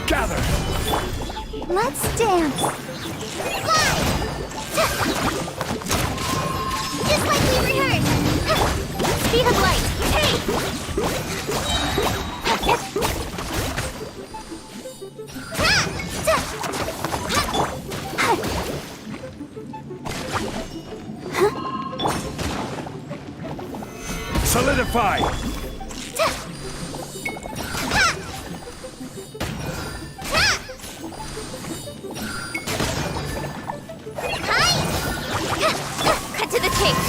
Gather! Let's dance! Fly! Just like we rehearsed! Speed of light! Hey! Solidify! Cut to the chase!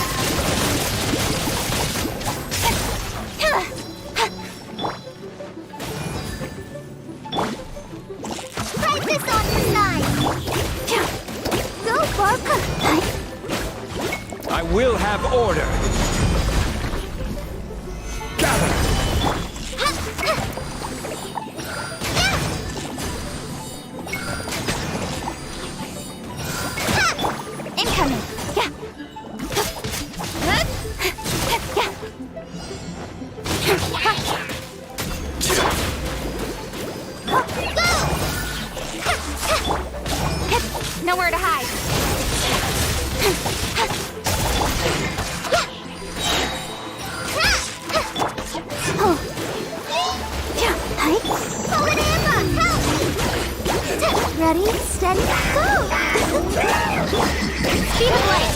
Fight this on the side! Go, Barker! I will have order! Gather! Incoming! Yeah! Nowhere to hide! Ready, steady, go! Speed of light!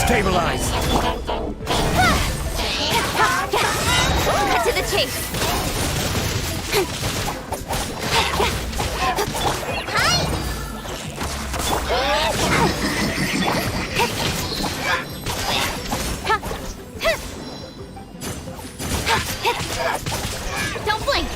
Stabilize! Cut to the chase! Don't blink!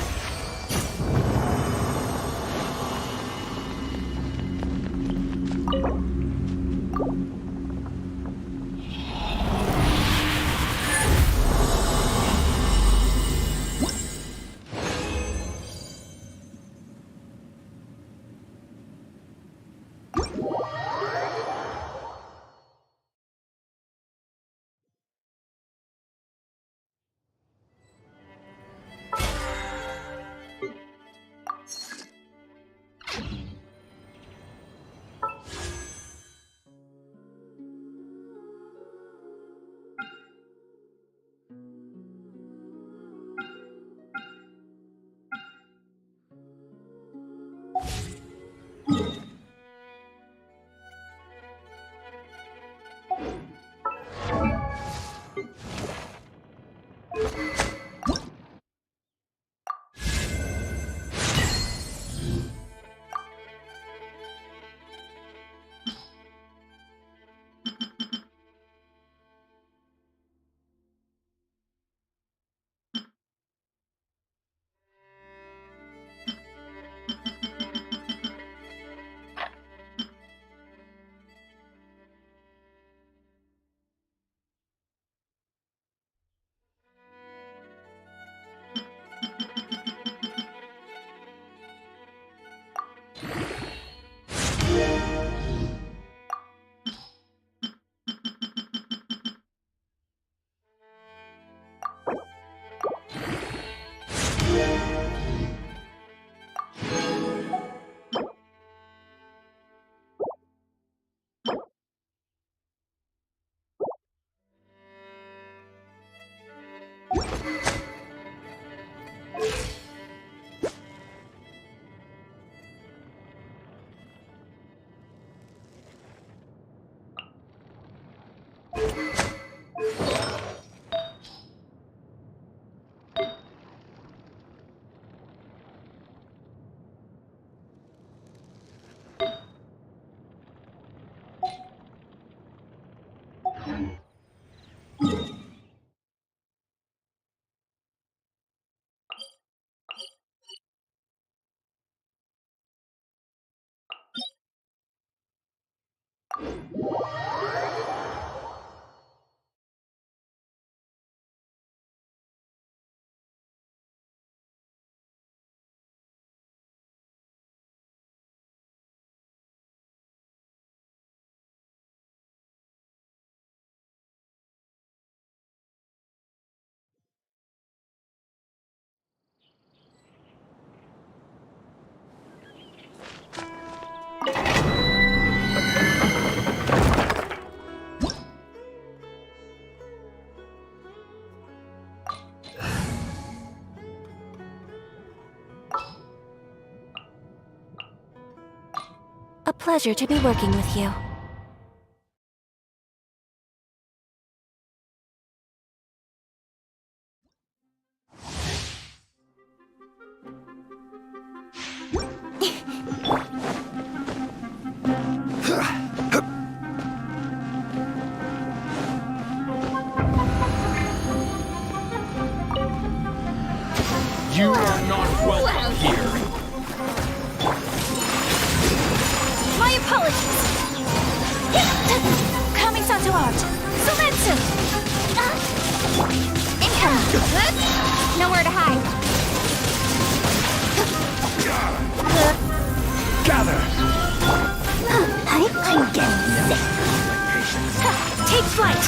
A pleasure to be working with you. You are not welcome here. My apologies! Coming to art! Sumetsu! Incoming! Nowhere to hide! Gather! I'm getting sick! Take flight!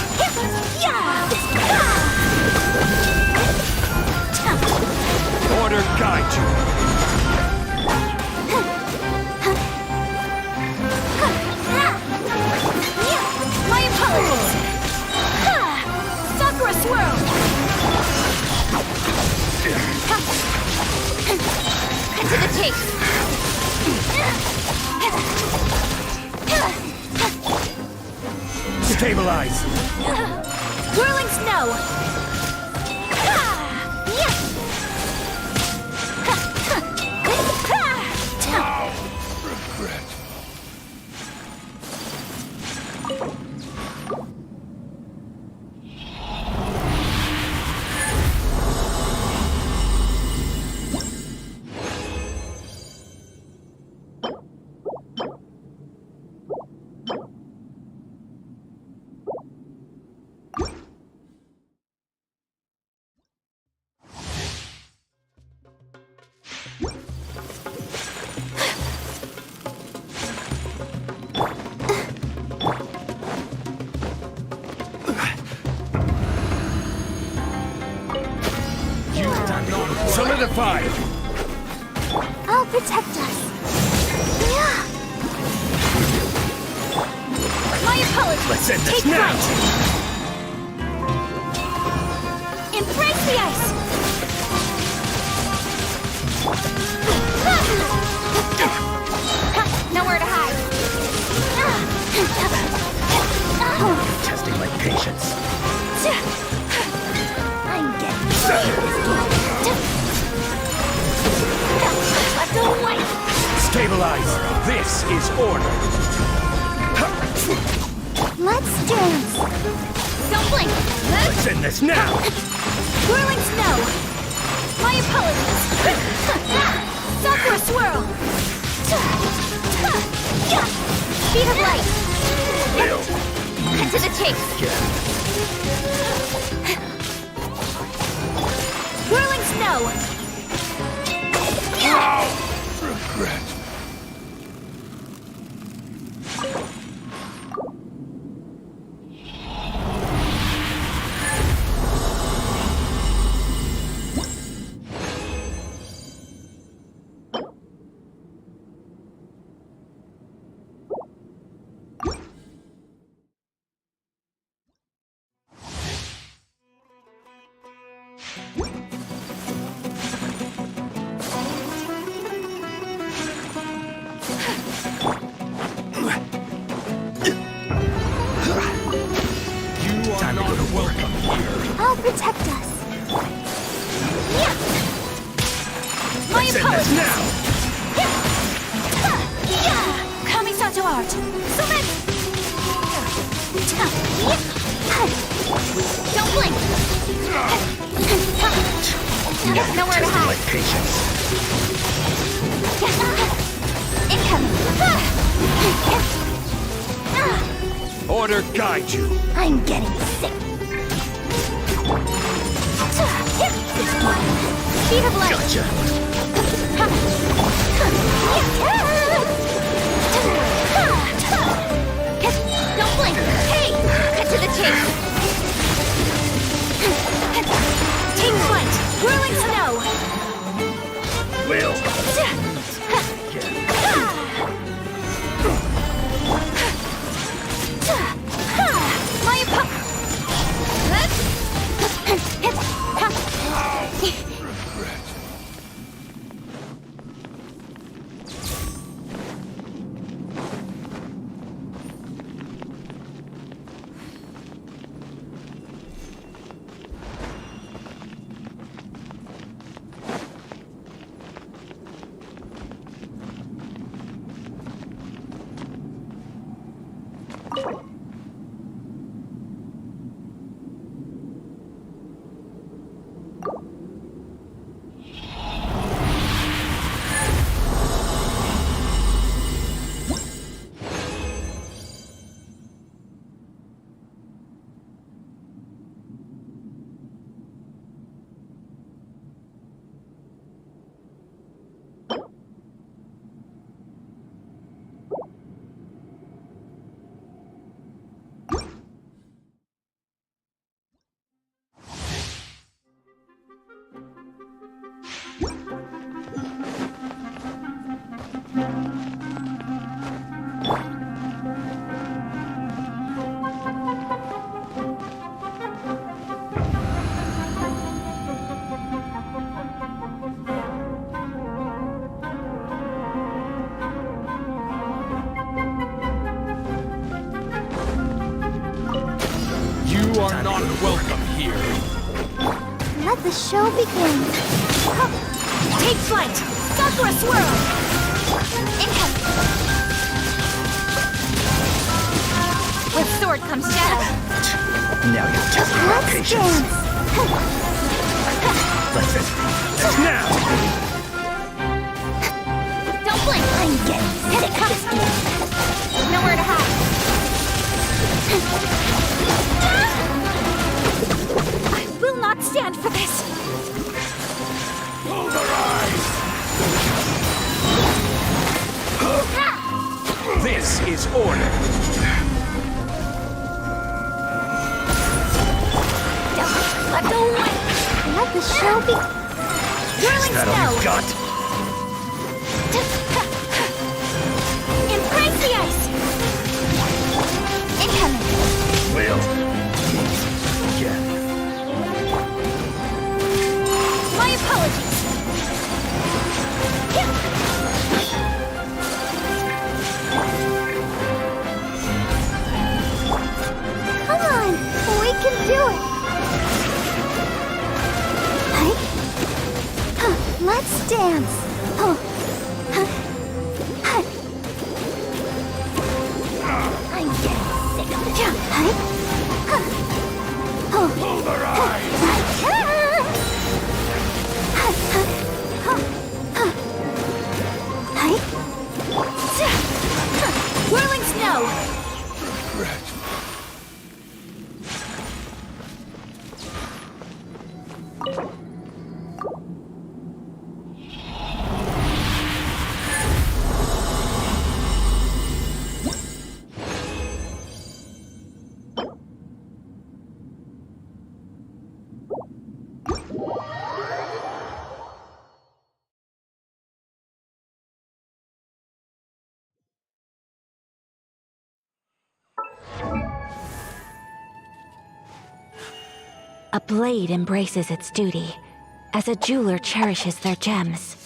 Order guide you. My apologies! Sakura swirl! Cut to the chase! Stabilize. Whirling snow! Regret. Solidified! I'll protect us. Yeah. My apologies! Let's end this Take now! flight! Embrace the ice! Nowhere to hide! Testing my patience. I'm getting Stabilize! This is order! Let's dance. Don't blink! Let's end this now! Whirling snow! My apologies! Sakura swirl! Speed of light! Cut to the chase! Whirling snow! Regret. I'll protect us. My Let's end this apologies! now! Coming to art! Summit! Don't blink! Nowhere to Testing my hide! patience. Incoming! order guide you. I'm getting sick. Speed of light. Gotcha. Don't blink. Hey, cut to the chase. Take flight! Whirling snow! Will. My You are not welcome here. Let the show begin. Take flight! Sakura swirl! Income. With sword comes shadow. Now you're testing my Let's patience. dance. Let's it. Now! Don't blink! I'm getting sick. Nowhere to hide. I will not stand for this! Pulverize! This is order. Let go away! Let the show begin. Whirling That all snow! you got? Embrace the ice! Incoming. Will. Again. My apologies! Come on, we can do it. Hi. Let's dance. Oh. I'm getting sick. Hi. Oh. Pulverize! Hi. Whirling snow! A blade embraces its duty, as a jeweler cherishes their gems.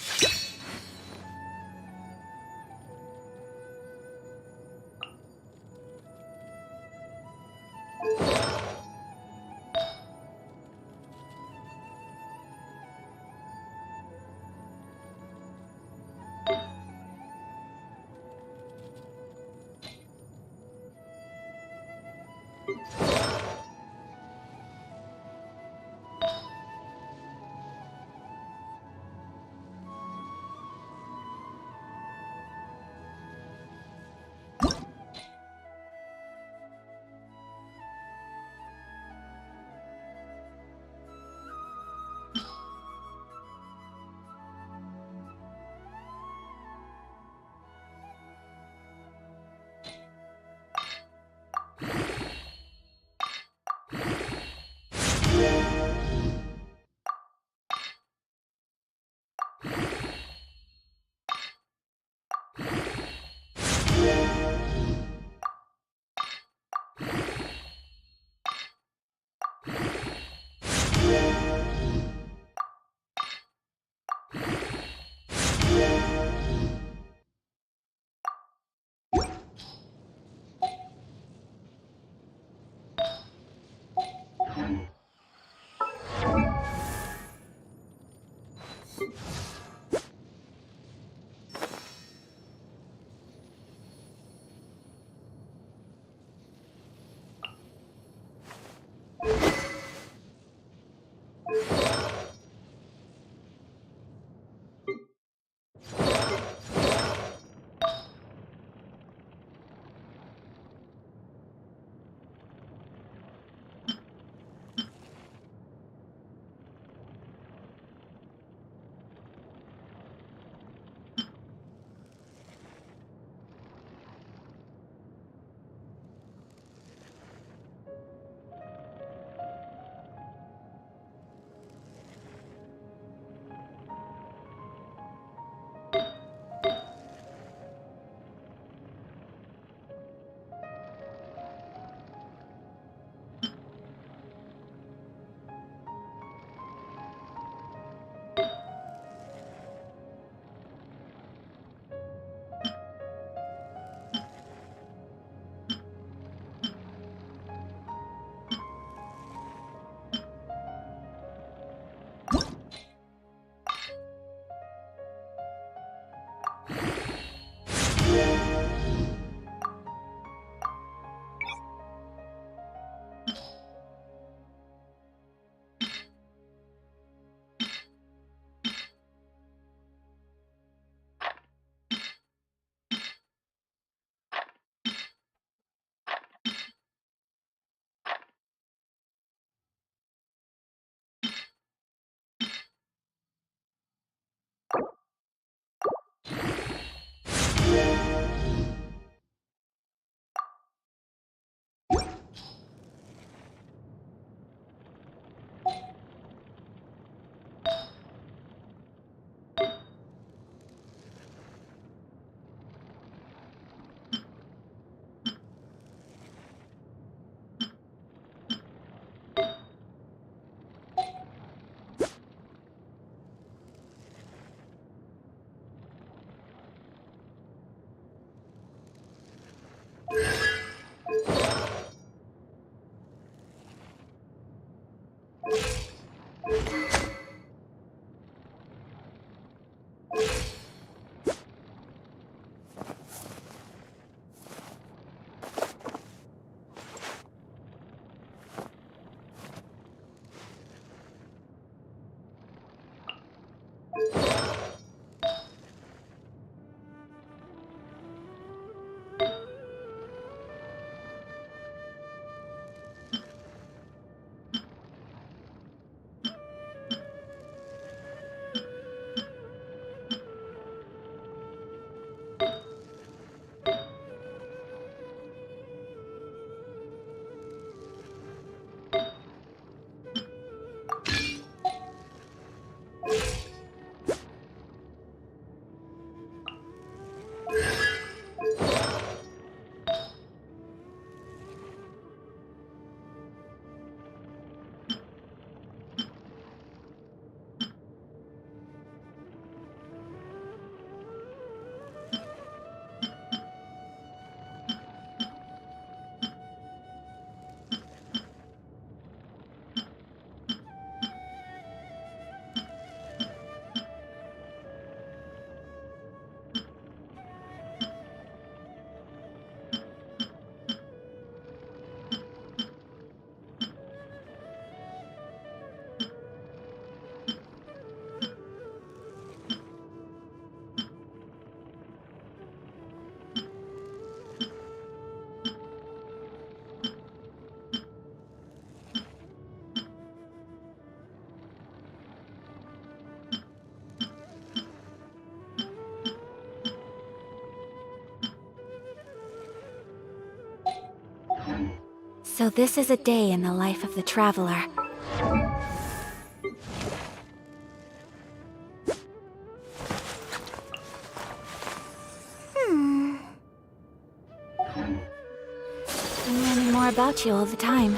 So this is a day in the life of the traveler. I'm learning more about you all the time.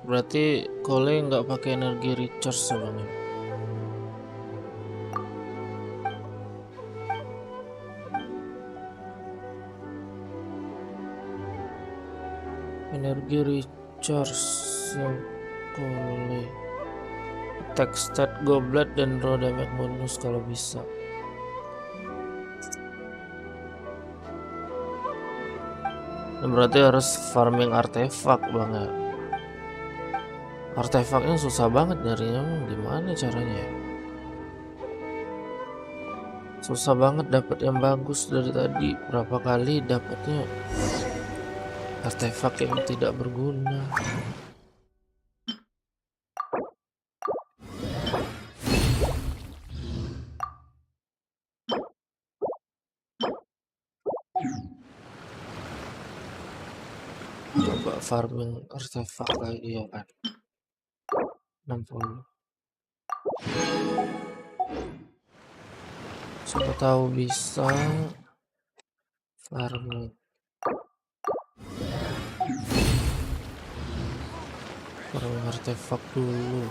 Berarti Cole nggak pakai energi recharge ya bang ya? Energi recharge yang Cole, attack stat goblet dan raw damage bonus kalau bisa. Dan berarti harus farming artefak bang ya. Artefaknya susah banget nyarinya, gimana caranya ya? Susah banget dapat yang bagus dari tadi, berapa kali dapatnya artefak yang tidak berguna. Coba farming artefak lagi ya kan. 60. Siapa tahu bisa farming artefak dulu.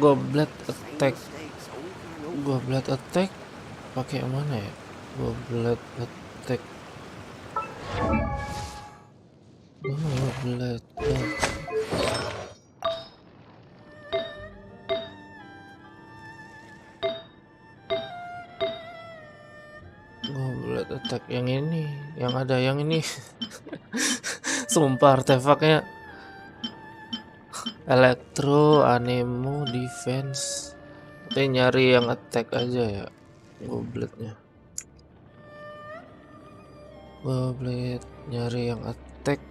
Goblet attack. Goblet attack pakai yang mana ya? Goblet attack. Goblet attack. Goblet attack yang ini, yang ada yang ini. Sumpah artefaknya elektro, anemo, defense. Tapi nyari yang attack aja ya gobletnya. Goblet nyari yang attack.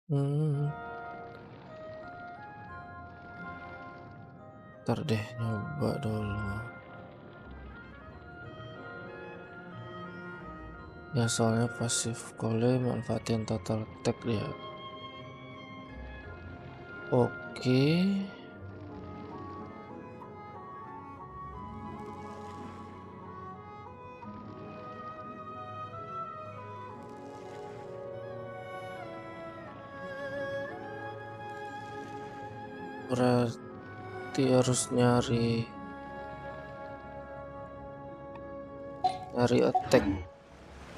Hmm, ntar deh nyoba dulu. Ya soalnya pasif kole manfaatin total attack dia. Oke. Berarti harus nyari attack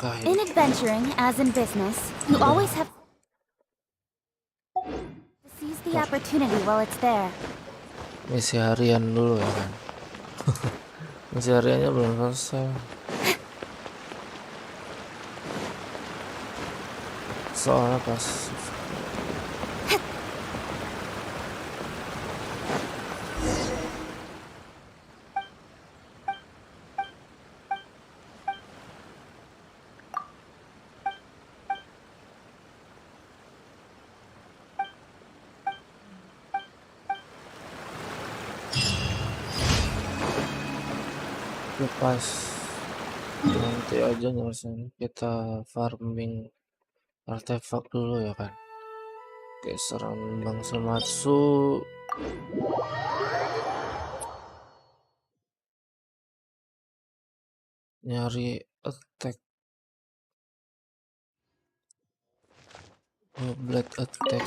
kah In ini? adventuring, as in business, you always have to seize the opportunity while it's there. Misi harian dulu ya kan. Misi hariannya belum selesai. Soalnya pasif. Lepas nanti aja nyelesain, kita farming artefak dulu ya kan. Oke, serang Bang Sematsu. Nyari attack. Blade attack.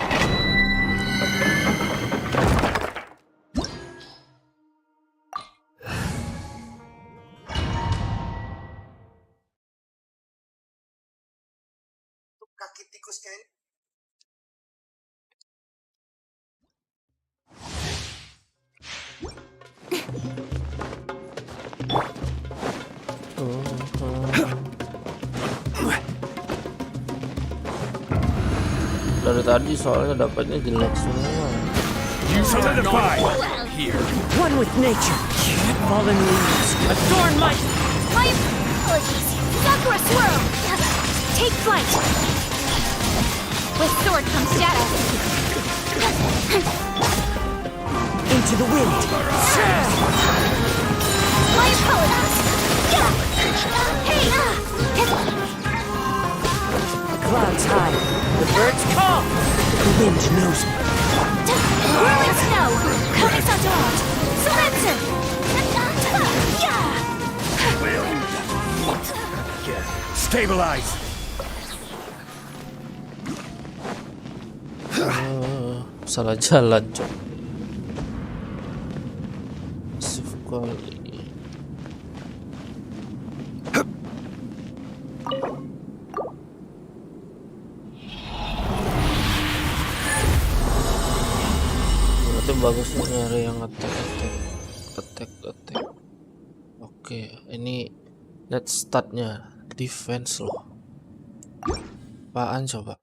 Kaki tikusnya ini. Dari tadi soalnya dapatnya jelek semua. You are not welcome here. One with nature. Fallen leaves adorn my... My apologies! Sakura swirl! Take flight! With sword comes shadow. Into the wind. My apologies! Hey! Clouds high. The birds call. The wind knows me. Whirling snow! Coming dawn! Surrender! Stabilize. Salah jalan cok. Save kali. Berarti bagusnya nyari yang attack. Oke, ini let's startnya defense loh. Apaan coba?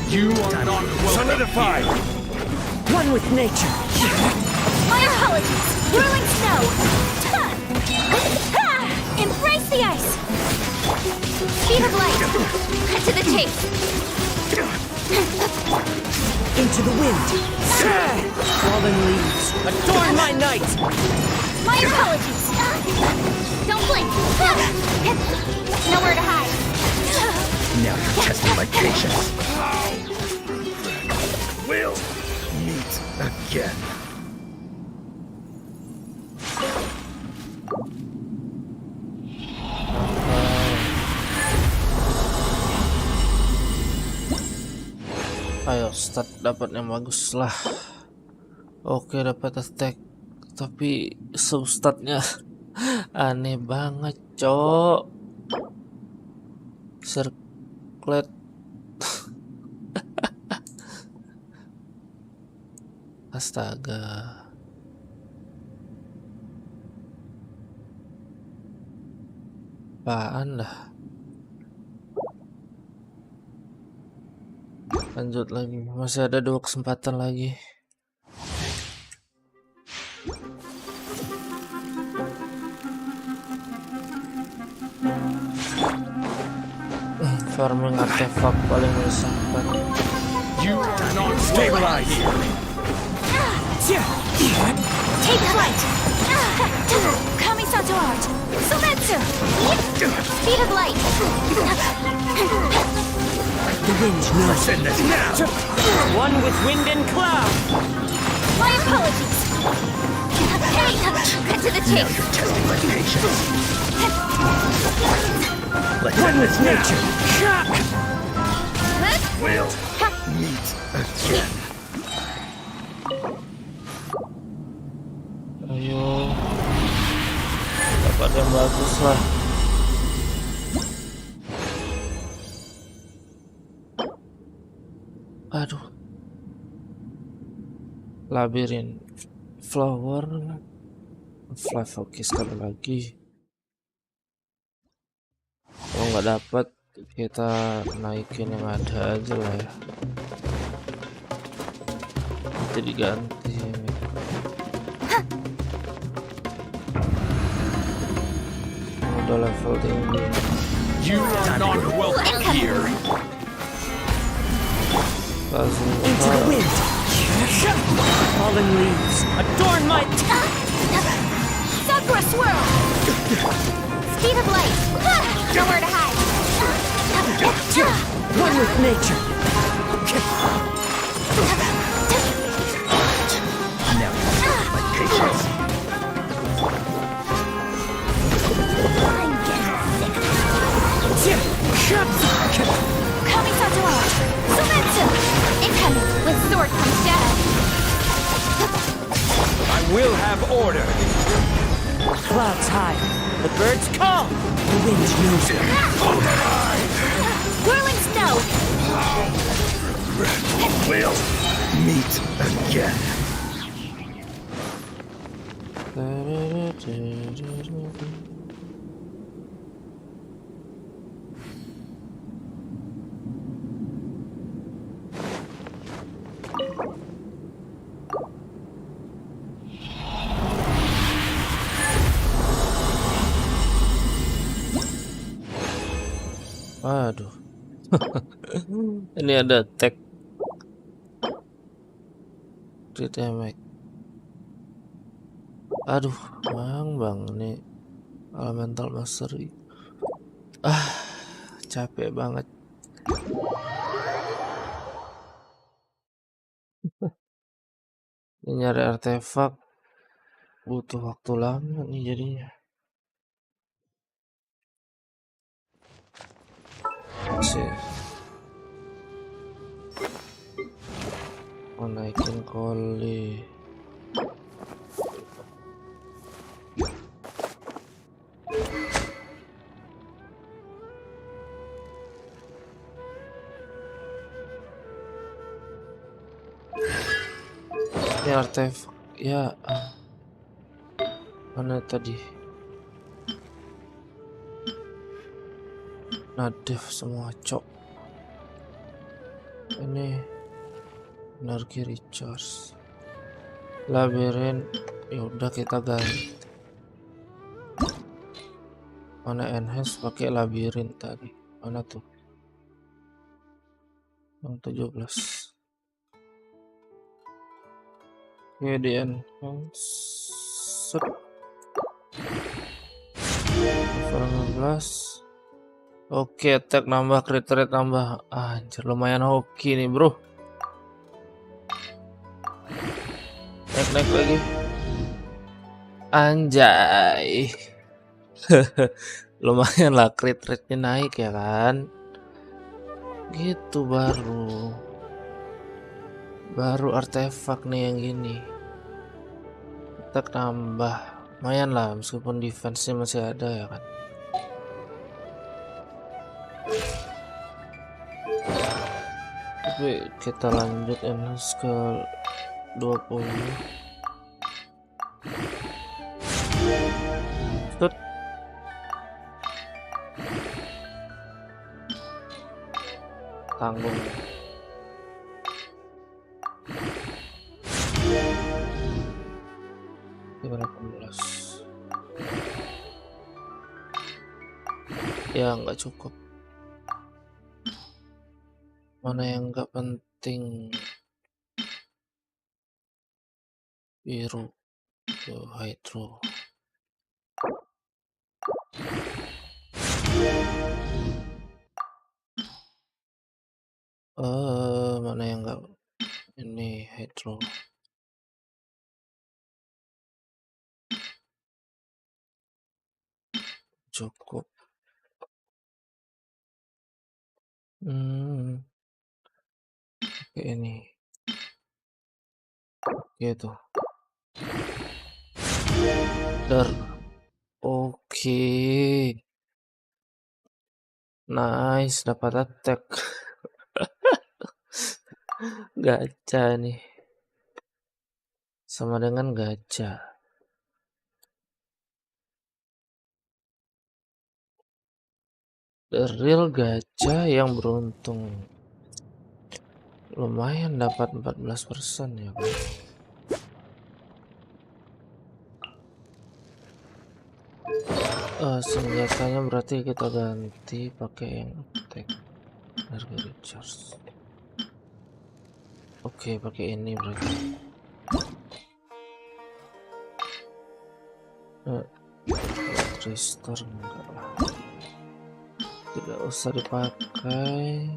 You are not welcome. Solidify. One with nature. My apologies! Whirling snow! Embrace the ice! Speed of light! Cut to the chase! Into the wind. Fallen leaves adorn my night. My apologies! Don't blink! Nowhere to hide! Now you're testing my patience. We'll meet again. Ayo start, dapat yang bagus lah. Oke, dapat attack, tapi substatnya aneh banget cok. Circlet. Astaga. Apaan dah. Lanjut lagi, masih ada 2 kesempatan lagi. Farming artefak paling menyesakkan. You are not welcome here. Take flight! Kamisato art! Sumetsu! Speed of light! The wind knows. Send this now! One with wind and cloud. My apologies! Hey! Cut to the Now chase! you're testing my patience. Let's One end with this now! nature. We'll meet again. Ayo, dapat yang bagus lah. Aduh, labirin flower, fly focus sekali lagi. Kalau nggak dapat, kita naikin yang ada aja lah ya. Nanti diganti. Udah level tinggi. You are not welcome here. Langsung Into the wind. Fallen leaves. Adorn my Sakura swirl! Speed of light! Nowhere to hide! one with nature. Now you're testing my patience. Kamisato art! Sumetsu! Incoming! With sword comes shadow! I will have order. Clouds high. The birds call. The wind knows. Whirling snow! We'll meet again. Waduh. Ini ada tag crit damage. Aduh, bang ini elemental mastery. Capek banget. Ini nyari artefak butuh waktu lama nih jadinya. Sih. Mau naikin koli. Ini artefak ya. Mana tadi? Nadef semua cok. Ini energi recharge. Labirin, yaudah kita ganti. Mana enhance pakai labirin tadi? Mana tuh? Yang 17. Oke, di enhance. Set. Level 15. Oke, attack nambah, crit rate nambah. Anjir, lumayan hoki nih, bro. Naik lagi. Anjay. Lumayan lah, crit rate-nya naik ya kan. Gitu baru artefak nih yang gini. Attack nambah. Lumayan lah, meskipun defense-nya masih ada ya kan. Tapi kita lanjut enhance ke 20. Set. Tanggung. Ya nggak cukup. Mana yang nggak penting? Biru tuh hydro. Mana yang nggak ini hydro. Cukup. Oke ini. Gitu. Oke. Nice, dapat attack. Gacha nih. Sama dengan gacha. The real gacha yang beruntung. Lumayan dapat 14% ya kan. Senjatanya berarti kita ganti pakai yang attack. Harga recharge. Oke, pakai ini berarti. Restore enggak lah. Tidak usah dipakai.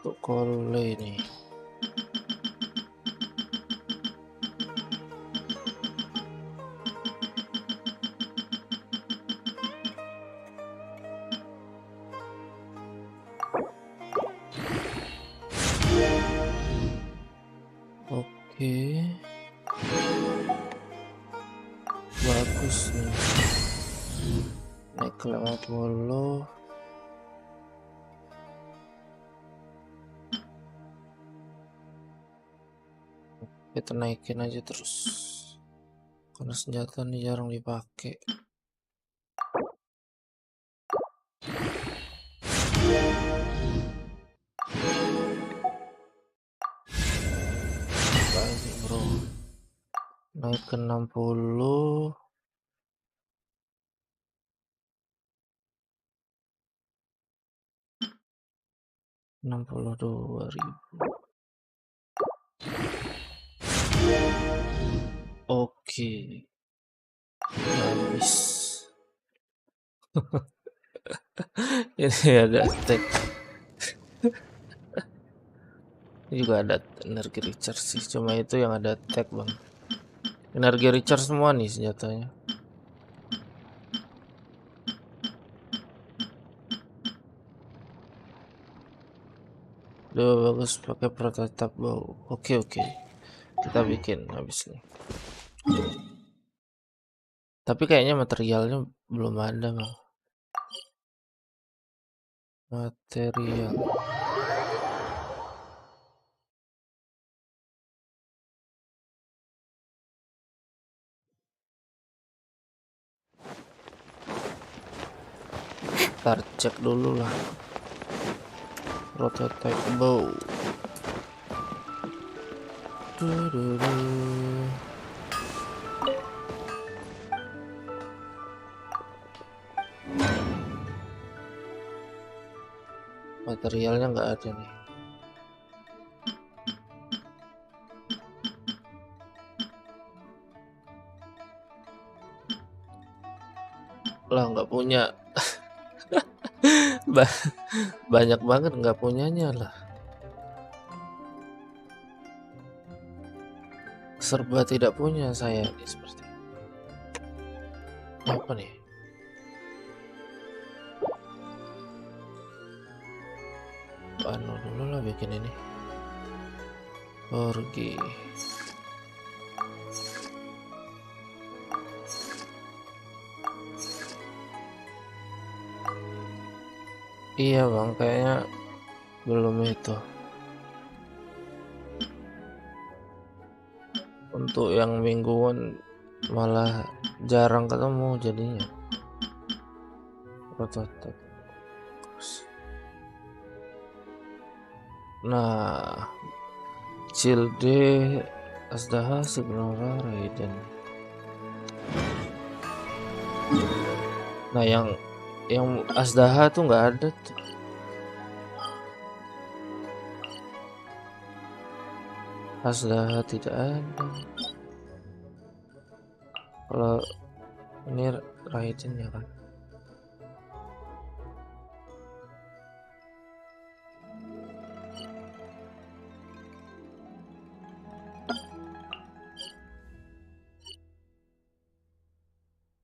Untuk kole ini. Oke. Bagus nih. Naik ke 50. Kita naikin aja terus. Karena senjata ini jarang dipakai. Lagi bro. Naik ke 60. 62.000. Oke. Habis. Ini ada attack. Ini juga ada energi recharge sih. Cuma itu yang ada attack bang. Energi recharge semua nih senjatanya. Udah bagus pakai prototype bau. Oke. Kita bikin habis nih. Tapi kayaknya materialnya belum ada bang. Material. Ntar cek dulu lah. Prototype bow. Materialnya nggak ada nih. Lah nggak punya. Banyak banget nggak punyanya lah. Serba tidak punya saya nih seperti. Apa nih? Anu dulu lah bikin ini. Pergi. Iya bang, kayaknya belum itu. Untuk yang mingguan malah jarang ketemu jadinya. prototype. Nah, Cilde, Asdaha, Signora, Raiden. Nah, yang Asdaha tuh nggak ada tuh. Asdaha tidak ada. Kalau ini Raiden ya kan.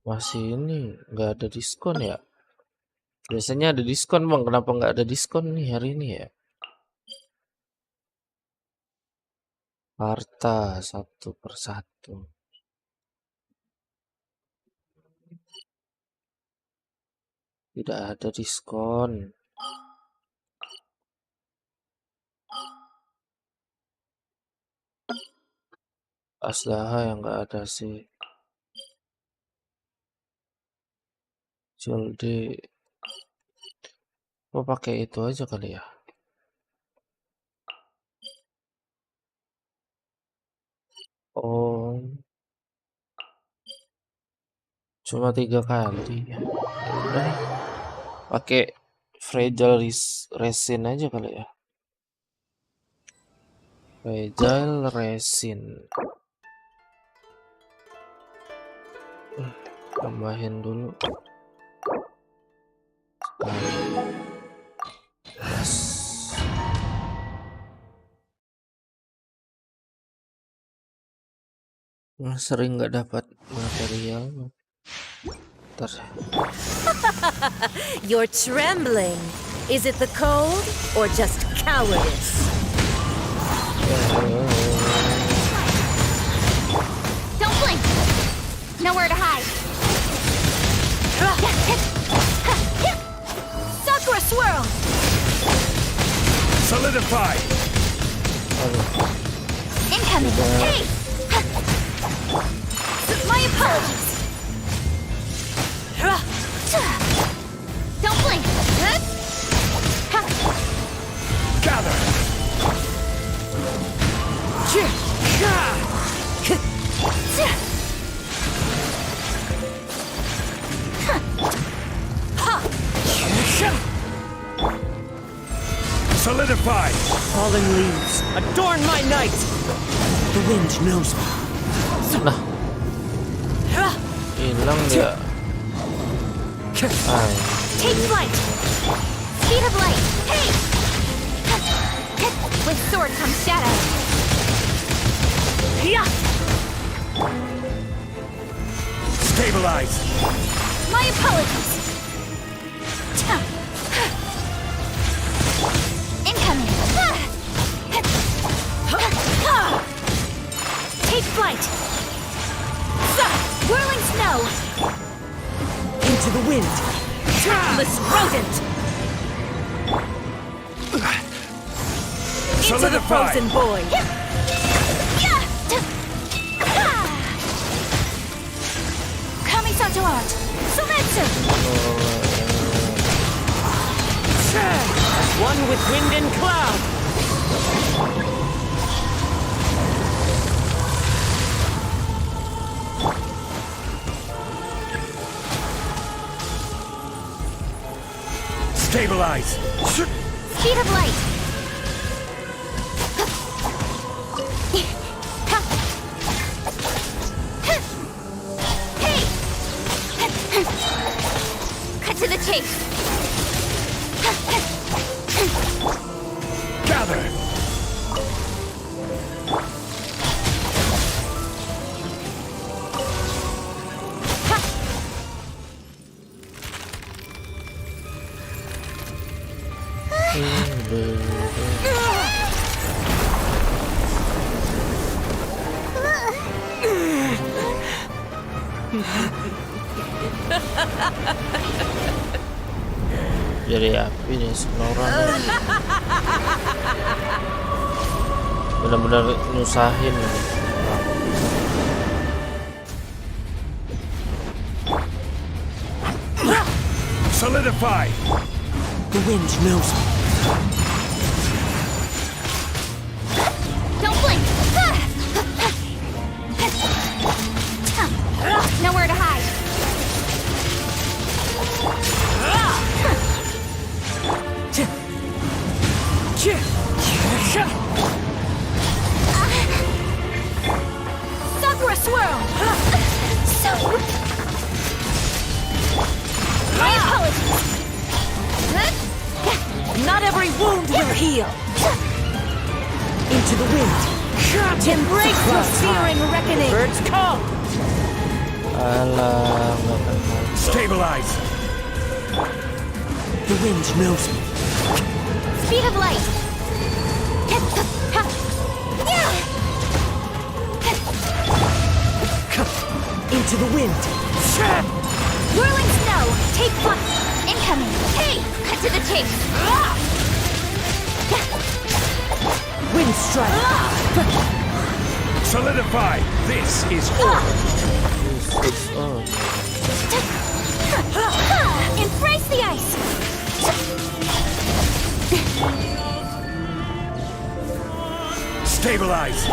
Masih ini nggak ada diskon ya? Biasanya ada diskon bang, kenapa nggak ada diskon nih hari ini ya? Harta satu persatu. Tidak ada diskon. Asdaha yang nggak ada sih. Cilde. Oh pakai itu aja kali ya. Oh, cuma 3 kali ya. Udah, pakai fragile resin aja kali ya. Fragile resin. Tambahin dulu. Yes. Sering nggak dapat material. Ntar. You're trembling. Is it the cold or just cowardice? Don't blink! Nowhere to hide! Sakura swirl! Solidify! Incoming! Hey! My apologies! Don't blink! Gather! Solidify! Fallen leaves, adorn my night! The wind knows me. Nah, hilang dia. Ay, Take flight! Speed of light! Hey! With sword comes shadow. Stabilize! My apologies! Incoming! Take flight! Whirling snow! Into the wind! Trackless rodent! Into the Solidify! frozen void! Kamisato art! Sumetsu! As one with wind and cloud! Stabilize! Speed of light! Hey! Cut to the chase! Gather! jadi api nih Signora nih. Benar-benar nyusahin nih. Solidify! The wind knows me. Don't blink! Nowhere to hide. Sakura swirl! So... My apologies! Not every wound will heal. Into the wind. Embrace your searing reckoning. Birds come. Alah, nggak kenal. Stabilize! The wind knows me. Speed of light! Into the wind. Whirling snow! Take flight! Incoming! Hey! Cut to the chase! Wind strike. Solidify! This is order! Embrace the ice! Stabilize!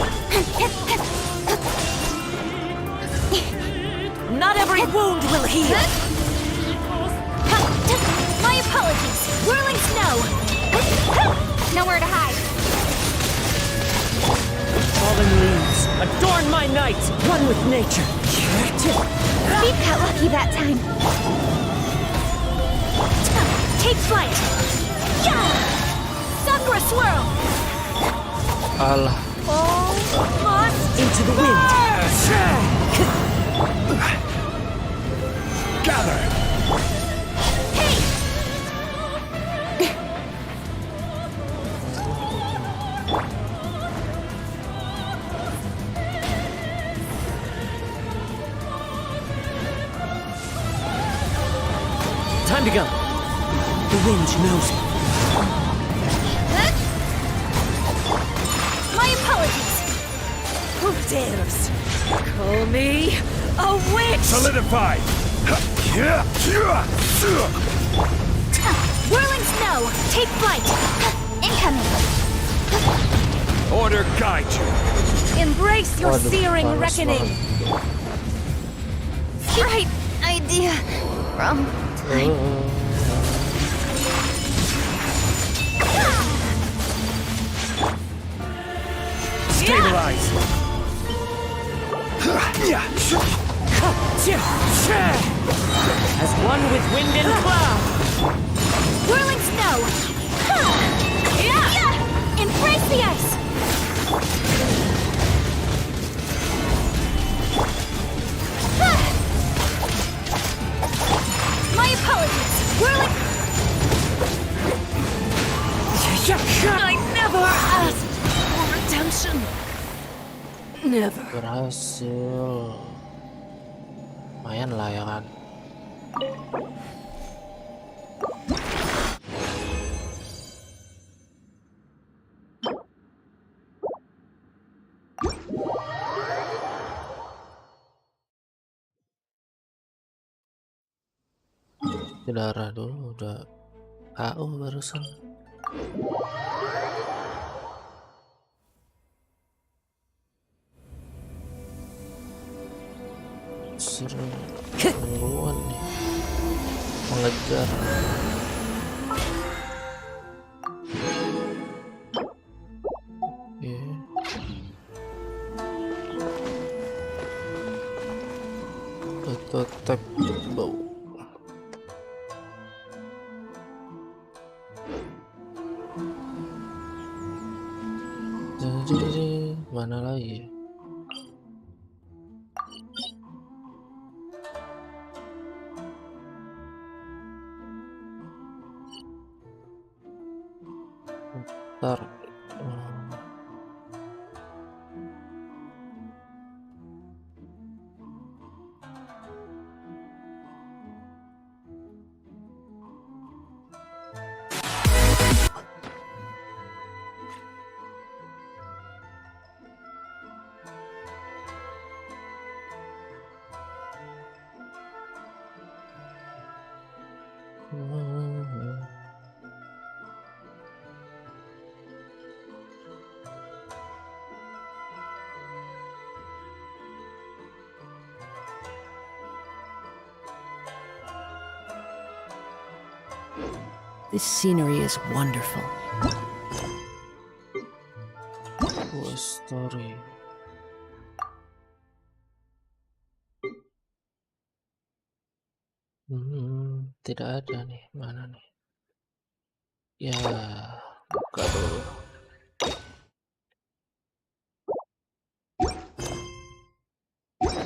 Not every wound will heal. My apologies! Whirling snow! Nowhere to hide! Fallen leaves, adorn my night. One with nature. Steve got lucky that time. Take flight! Sakura swirl! Alah, Almost! Into the wind. Gather! Hey! Time to go. The wind knows me. My apologies! Who dares call me a witch? Solidify! Whirling snow! Take flight! Incoming! Order guide you! Embrace your Waduh, searing panas reckoning. banget. Right idea. Wrong time. Stabilize! As one with wind and cloud. Whirling snow! Embrace the ice! My apologies! Whirling... I never asked for redemption. Never. Berhasil. Lumayan lah ya kan. Darah dulu udah KO barusan. Seru tungguan nih mengejar. Auto tap bau. Jadi mana lagi? Ntar. This scenery is wonderful. Quest story. Tidak ada nih, mana nih? Ya, buka dulu.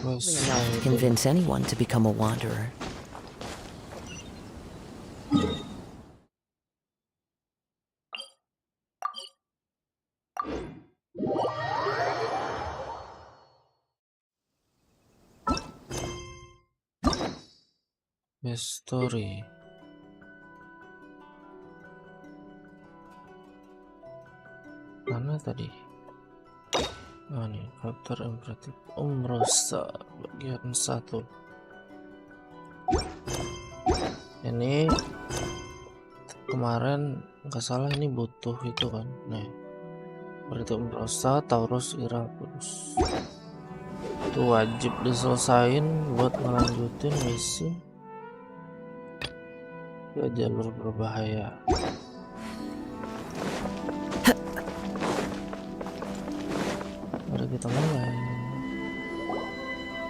Website. Convince anyone to become a wanderer. Best story. Mana tadi? Ah nih, karakter imperatif Umrosa bagian 1. Ini kemarin nggak salah ini butuh itu kan. Nih, berarti Umrosa Taurus Irapus. Itu wajib diselesain buat ngelanjutin misi. Ya, jalur berbahaya. Mari kita mulai.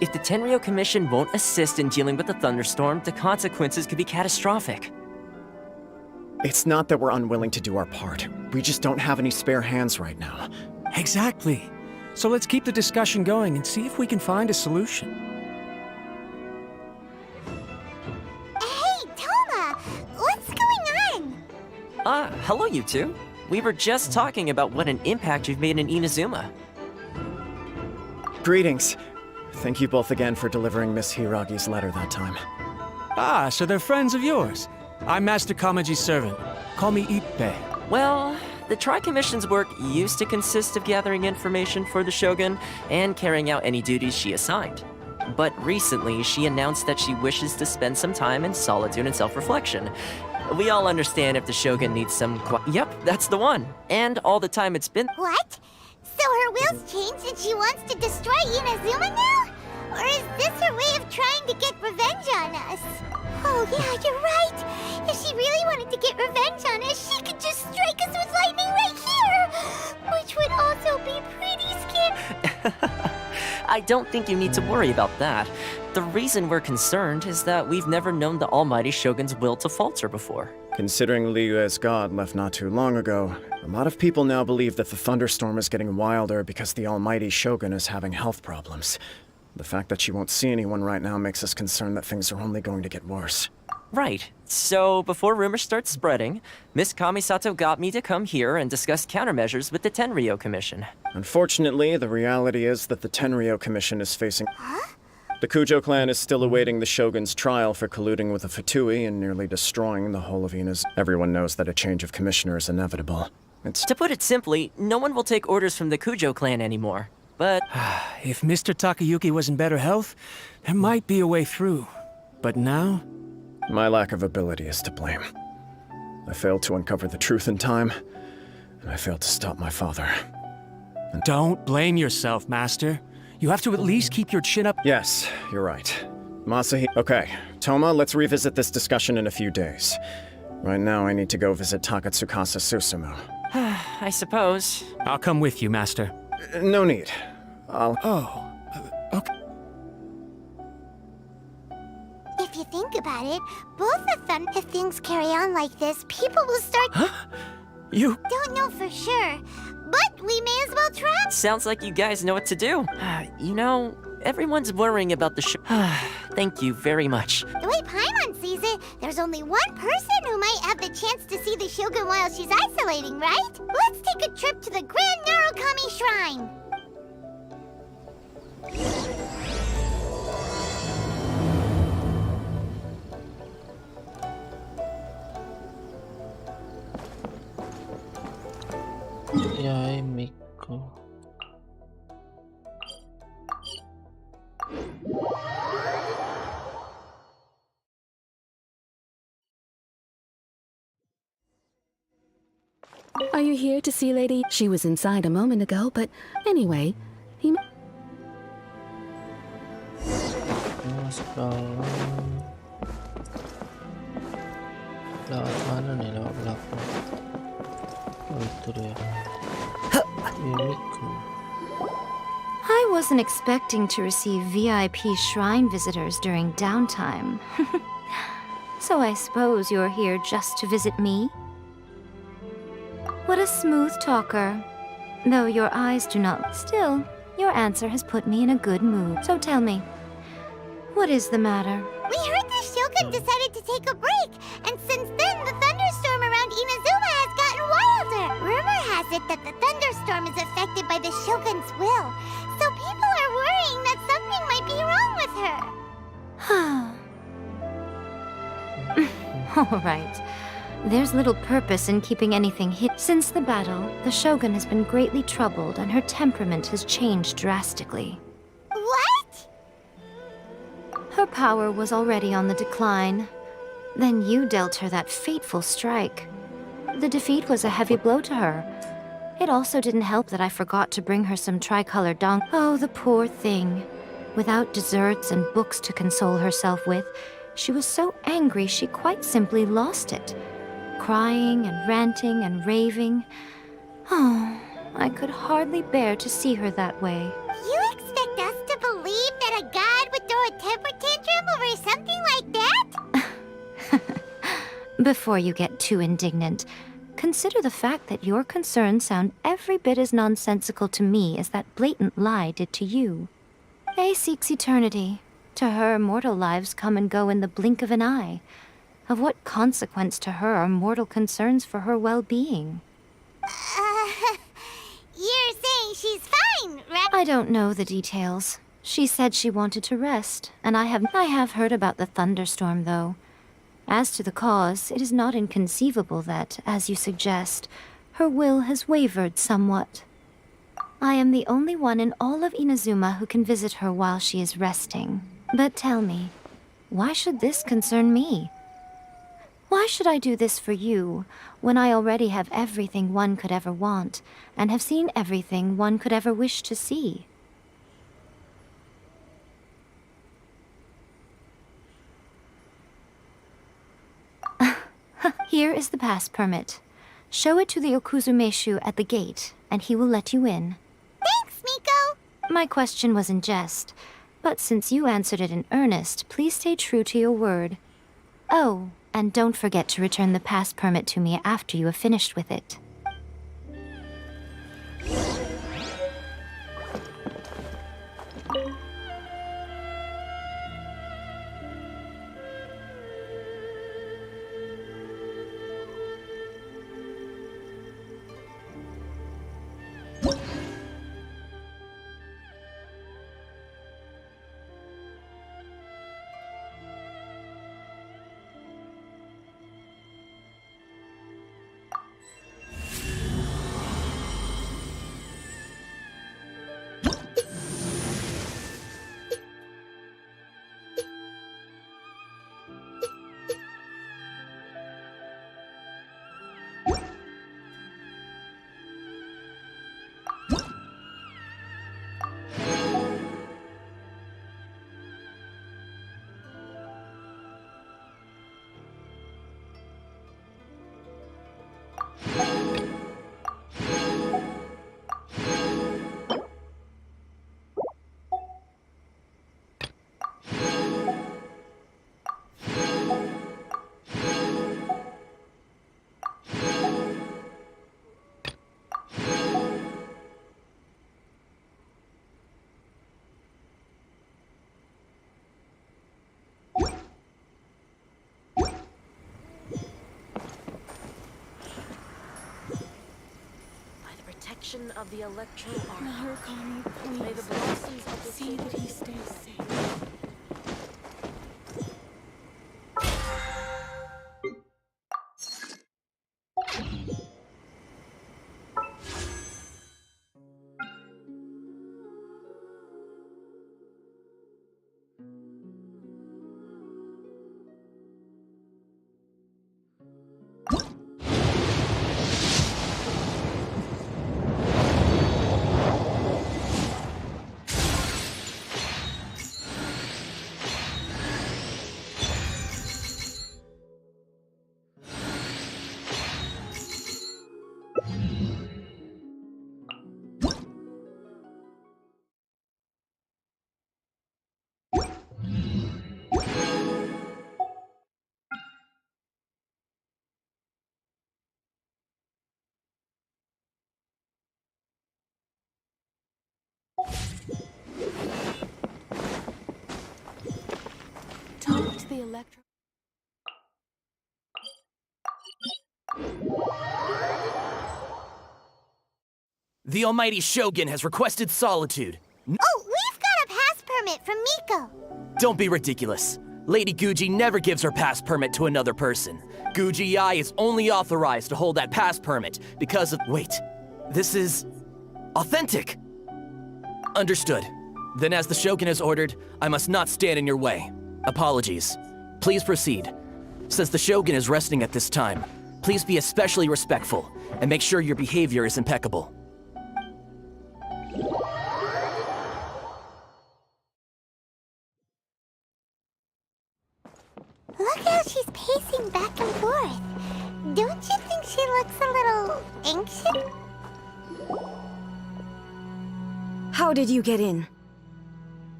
If the Tenryo Commission won't assist in dealing with the thunderstorm, the consequences could be catastrophic. It's not that we're unwilling to do our part. We just don't have any spare hands right now. Exactly. So let's keep the discussion going and see if we can find a solution. Hey, Toma! What's going on? Hello you two. We were just talking about what an impact you've made in Inazuma. Greetings. Thank you both again for delivering Miss Hiragi's letter that time. Ah, so they're friends of yours. I'm Master Kamaji's servant. Call me Ippe. Well, the Tri-Commission's work used to consist of gathering information for the Shogun and carrying out any duties she assigned. But recently, she announced that she wishes to spend some time in solitude and self-reflection. We all understand if the Shogun needs some Yep, that's the one. And all the time it's been— What? So her will's changed and she wants to destroy Inazuma now? Or is this her way of trying to get revenge on us? Oh yeah, you're right! If she really wanted to get revenge on us, she could just strike us with lightning right here! Which would also be pretty scary. I don't think you need to worry about that. The reason we're concerned is that we've never known the Almighty Shogun's will to falter before. Considering Liyue's god left not too long ago, a lot of people now believe that the thunderstorm is getting wilder because the almighty Shogun is having health problems. The fact that she won't see anyone right now makes us concerned that things are only going to get worse. Right. So, before rumors start spreading, Miss Kamisato got me to come here and discuss countermeasures with the Tenryo Commission. Unfortunately, the reality is that the Tenryo Commission is facing— The Kujo clan is still awaiting the Shogun's trial for colluding with the Fatui and nearly destroying the whole of Ina's. Everyone knows that a change of commissioner is inevitable. To put it simply, no one will take orders from the Kujo clan anymore. But If Mr. Takayuki was in better health, there might be a way through. But now? My lack of ability is to blame. I failed to uncover the truth in time, and I failed to stop my father. Don't blame yourself, Master. You have to at least keep your chin up. Yes, you're right. Masahi— Okay, Toma, let's revisit this discussion in a few days. Right now, I need to go visit Takatsukasa Susumu. I suppose. I'll come with you, Master. No need. Okay. If you think about it, if things carry on like this, people will start— You— Don't know for sure, but we may as well try. Sounds like you guys know what to do. You know, everyone's worrying about the Thank you very much. The way Paimon sees it, there's only one person who might have the chance to see the Shogun while she's isolating, right? Let's take a trip to the Grand Narukami Shrine. Yai Miko. Are you here to see Lady? She was inside a moment ago, but anyway, he... Masuk dalam. Lewat mana nih? Lewat belakang. Oh itu dia. Mimikku. I wasn't expecting to receive VIP shrine visitors during downtime. So I suppose you're here just to visit me? What a smooth talker. Though your eyes do not... Still, your answer has put me in a good mood. So tell me, what is the matter? We heard the Shogun decided to take a break, and since then the thunderstorm around Inazuma has gotten wilder. Rumor has it that the thunderstorm is affected by the Shogun's will, so people are worrying that something might be wrong with her. All right. There's little purpose in keeping anything hid. Since the battle, the Shogun has been greatly troubled and her temperament has changed drastically. What? Her power was already on the decline. Then you dealt her that fateful strike. The defeat was a heavy blow to her. It also didn't help that I forgot to bring her some tricolored dong. Oh, the poor thing. Without desserts and books to console herself with, she was so angry she quite simply lost it. Crying and ranting and raving. Oh, I could hardly bear to see her that way. You expect us to believe that a god would throw a temper tantrum over something like that? Before you get too indignant, consider the fact that your concerns sound every bit as nonsensical to me as that blatant lie did to you. Faye seeks eternity. To her, mortal lives come and go in the blink of an eye. Of what consequence to her are mortal concerns for her well-being? You're saying she's fine, right? I don't know the details. She said she wanted to rest, and I have heard about the thunderstorm, though. As to the cause, it is not inconceivable that, as you suggest, her will has wavered somewhat. I am the only one in all of Inazuma who can visit her while she is resting. But tell me, why should this concern me? Why should I do this for you, when I already have everything one could ever want, and have seen everything one could ever wish to see? Here is the pass permit. Show it to the Okuzumeshu at the gate, and he will let you in. Thanks, Miko! My question was in jest, but since you answered it in earnest, please stay true to your word. Oh, and don't forget to return the pass permit to me after you have finished with it. Of the Electro Arc. May the blossoms of the see that he stays safe. to the electro. The almighty Shogun has requested solitude. Oh, we've got a pass permit from Miko. Don't be ridiculous. Lady Guji never gives her pass permit to another person. Guji Ai is only authorized to hold that pass permit because of— Wait, this is authentic. Understood. Then as the Shogun has ordered, I must not stand in your way. Apologies. Please proceed. Since the Shogun is resting at this time, please be especially respectful and make sure your behavior is impeccable. Look how she's pacing back and forth. Don't you think she looks a little anxious? How did you get in?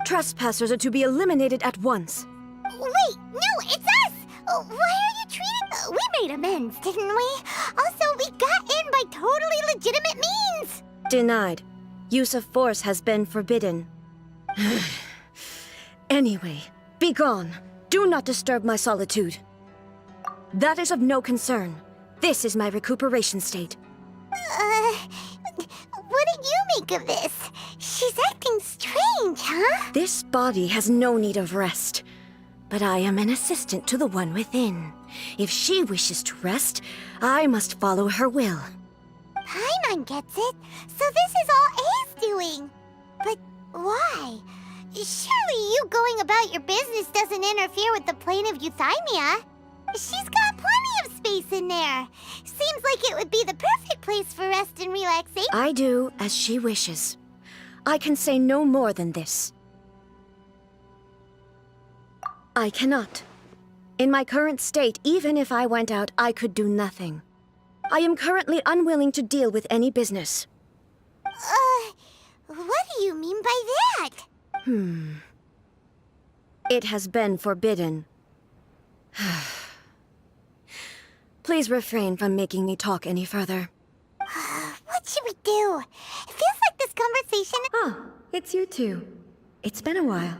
Trespassers are to be eliminated at once. Wait, no, it's us! Why are you treating... We made amends, didn't we? Also, we got in by totally legitimate means! Denied. Use of force has been forbidden. Anyway, be gone. Do not disturb my solitude. That is of no concern. This is my recuperation state. What do you make of this? She's acting strange, huh? This body has no need of rest. But I am an assistant to the one within. If she wishes to rest, I must follow her will. Paimon gets it. So this is all A's doing. But why? Surely you going about your business doesn't interfere with the plane of euthymia. She's got plenty of space in there. Seems like it would be the perfect place for rest and relaxation. I do as she wishes. I can say no more than this. I cannot. In my current state, even if I went out, I could do nothing. I am currently unwilling to deal with any business. What do you mean by that? It has been forbidden. Please refrain from making me talk any further. What should we do? It feels like this conversation... Ah, it's you two. It's been a while.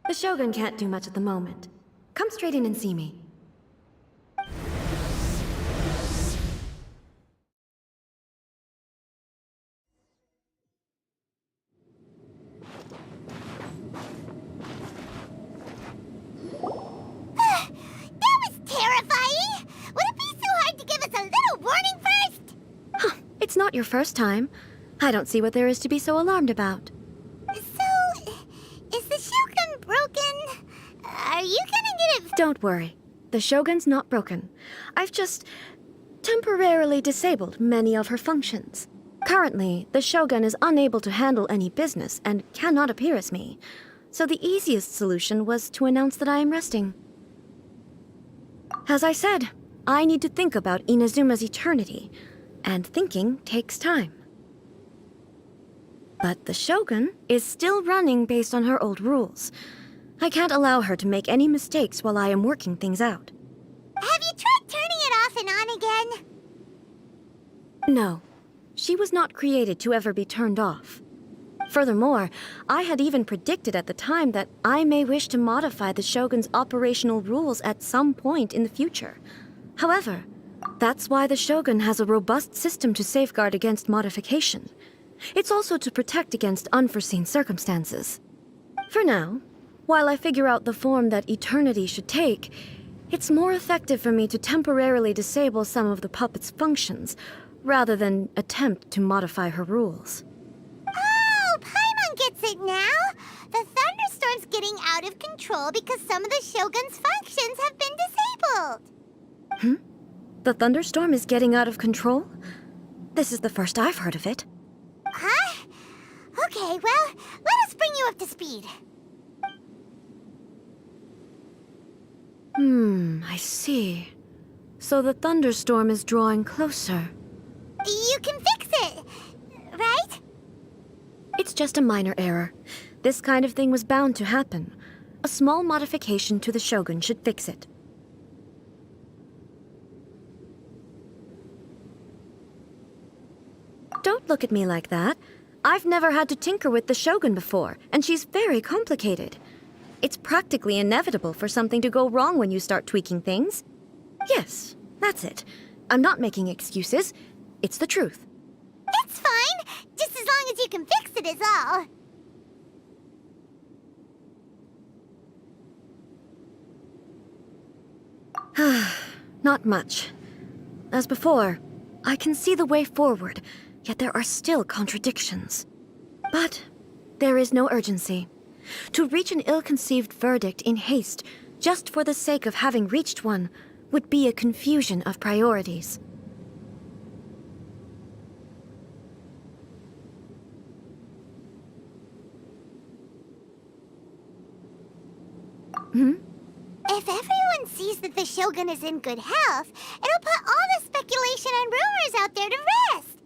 The Shogun can't do much at the moment. Come straight in and see me. That was terrifying! Would it be so hard to give us a little warning first? It's not your first time. I don't see what there is to be so alarmed about. So, is the Shogun broken? Are you gonna get it... Don't worry. The Shogun's not broken. I've just temporarily disabled many of her functions. Currently, the Shogun is unable to handle any business and cannot appear as me. So the easiest solution was to announce that I am resting. As I said, I need to think about Inazuma's eternity, and thinking takes time. But the Shogun is still running based on her old rules. I can't allow her to make any mistakes while I am working things out. Have you tried turning it off and on again? No, she was not created to ever be turned off. Furthermore, I had even predicted at the time that I may wish to modify the Shogun's operational rules at some point in the future. However, that's why the Shogun has a robust system to safeguard against modification. It's also to protect against unforeseen circumstances. For now, while I figure out the form that eternity should take, it's more effective for me to temporarily disable some of the puppet's functions, rather than attempt to modify her rules. Oh, Paimon gets it now! The thunderstorm's getting out of control because some of the Shogun's functions have been disabled. The thunderstorm is getting out of control? This is the first I've heard of it. Huh? Okay, well, let us bring you up to speed. I see. So the thunderstorm is drawing closer. You can fix it, right? It's just a minor error. This kind of thing was bound to happen. A small modification to the Shogun should fix it. Don't look at me like that. I've never had to tinker with the Shogun before, and she's very complicated. It's practically inevitable for something to go wrong when you start tweaking things. Yes, that's it. I'm not making excuses. It's the truth. It's fine, just as long as you can fix it is all. Not much. As before, I can see the way forward, yet there are still contradictions. But there is no urgency. To reach an ill-conceived verdict in haste, just for the sake of having reached one, would be a confusion of priorities. If everyone sees that the Shogun is in good health, it'll put all the speculation and rumors out there to rest.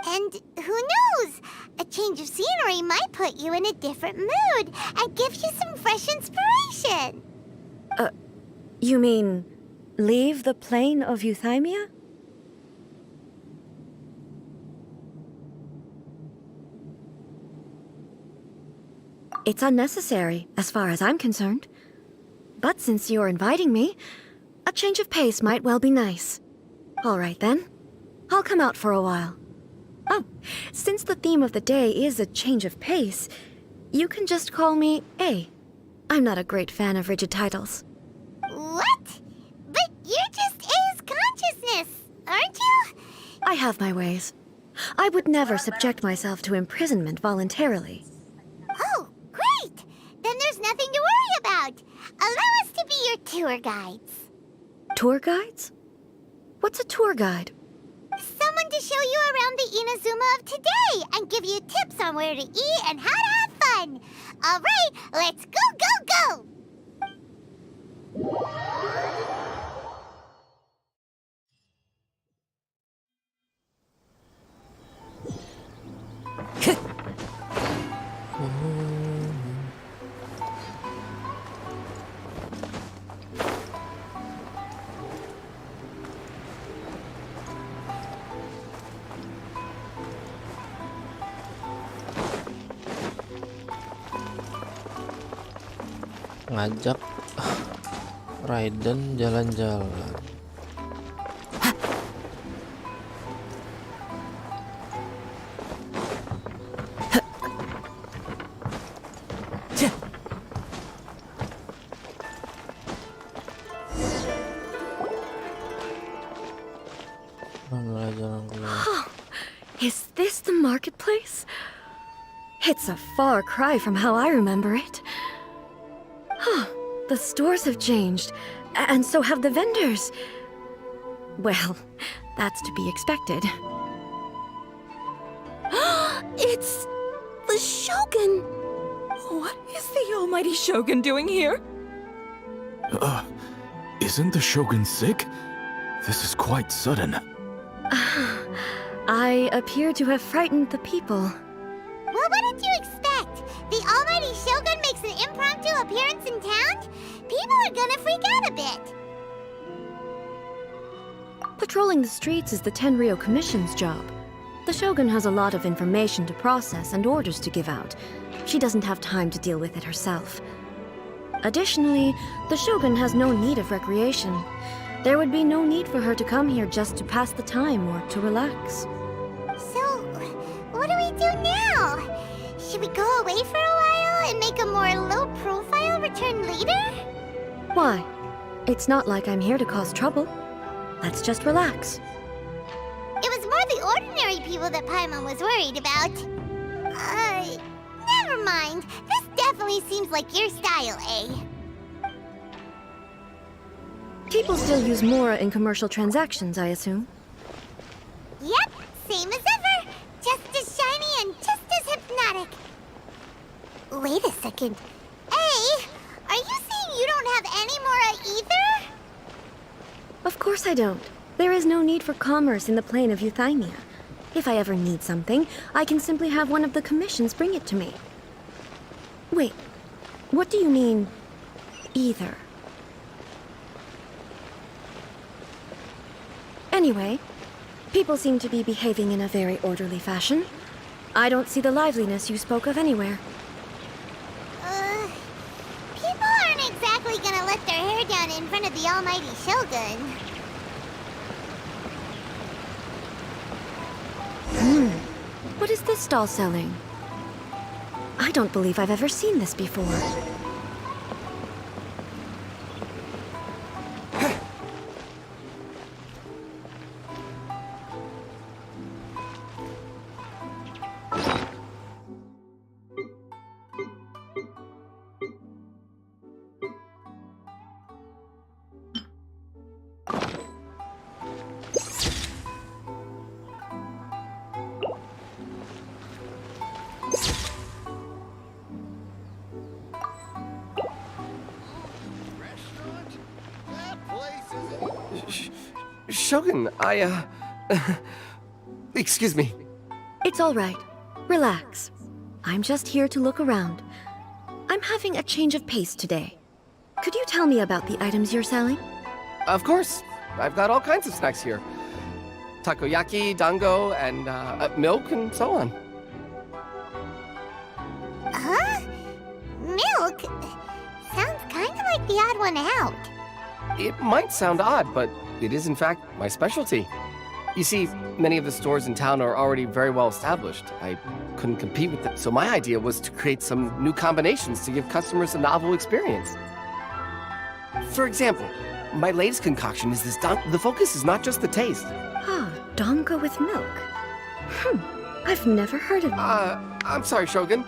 And who knows? A change of scenery might put you in a different mood and give you some fresh inspiration. You mean, leave the plane of euthymia? It's unnecessary, as far as I'm concerned. But since you're inviting me, a change of pace might well be nice. All right, then. I'll come out for a while. Oh, since the theme of the day is a change of pace, you can just call me A. I'm not a great fan of rigid titles. What? But you're just A's consciousness, aren't you? I have my ways. I would never subject myself to imprisonment voluntarily. Oh, great! Then there's nothing to worry about. Allow us to be your tour guides. Tour guides? What's a tour guide? Someone to show you around the Inazuma of today and give you tips on where to eat and how to have fun. All right, let's go, go, go! Ngajak Raiden jalan-jalan. Jalan keluar. Is this the marketplace? It's a far cry from how I remember it. The stores have changed, and so have the vendors. Well, that's to be expected. It's the Shogun! What is the almighty Shogun doing here? Isn't the Shogun sick? This is quite sudden. I appear to have frightened the people. Well, what did you expect? The almighty Shogun makes an impromptu appearance in town? People are gonna freak out a bit. Patrolling the streets is the Tenryou Commission's job. The Shogun has a lot of information to process and orders to give out. She doesn't have time to deal with it herself. Additionally, the Shogun has no need of recreation. There would be no need for her to come here just to pass the time or to relax. So, what do we do now? Should we go away for a while and make a more low-profile return later? Why? It's not like I'm here to cause trouble. Let's just relax. It was more the ordinary people that Paimon was worried about. Never mind. This definitely seems like your style, eh? People still use Mora in commercial transactions, I assume. Yep, same as ever. Just as shiny and just as hypnotic. Wait a second. Hey, are you saying you don't have any Mora either? Of course I don't. There is no need for commerce in the plane of euthymia. If I ever need something, I can simply have one of the commissions bring it to me. Wait, what do you mean, either? Anyway, people seem to be behaving in a very orderly fashion. I don't see the liveliness you spoke of anywhere. People really gonna let their hair down in front of the almighty Shogun. What is this stall selling? I don't believe I've ever seen this before. Shogun, excuse me. It's all right. Relax. I'm just here to look around. I'm having a change of pace today. Could you tell me about the items you're selling? Of course. I've got all kinds of snacks here. Takoyaki, dango, and milk, and so on. Huh? Milk? Sounds kind of like the odd one out. It might sound odd, but it is in fact my specialty. You see, many of the stores in town are already very well established. I couldn't compete with them, so my idea was to create some new combinations to give customers a novel experience. For example, my latest concoction is this the focus is not just the taste. Ah, dango with milk. I've never heard of it. I'm sorry, Shogun.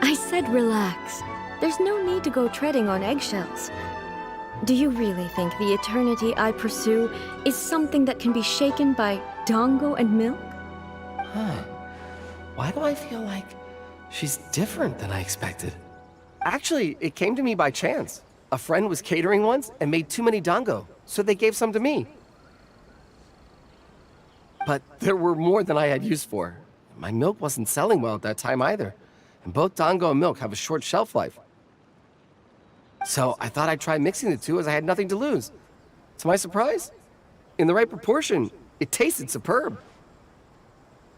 I said relax. There's no need to go treading on eggshells. Do you really think the eternity I pursue is something that can be shaken by dango and milk? Huh. Why do I feel like she's different than I expected? Actually, it came to me by chance. A friend was catering once and made too many dango, so they gave some to me. But there were more than I had use for. My milk wasn't selling well at that time either, and both dango and milk have a short shelf life. So I thought I'd try mixing the two as I had nothing to lose. To my surprise, in the right proportion, it tasted superb.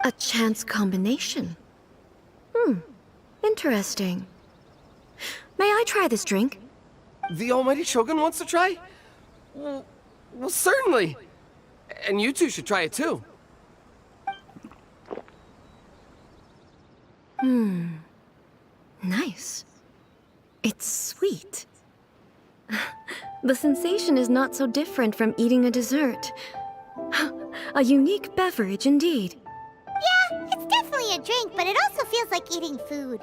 A chance combination. Interesting. May I try this drink? The almighty Shogun wants to try? Well, certainly. And you two should try it too. Nice. It's sweet. The sensation is not so different from eating a dessert. A unique beverage indeed. Yeah, it's definitely a drink, but it also feels like eating food.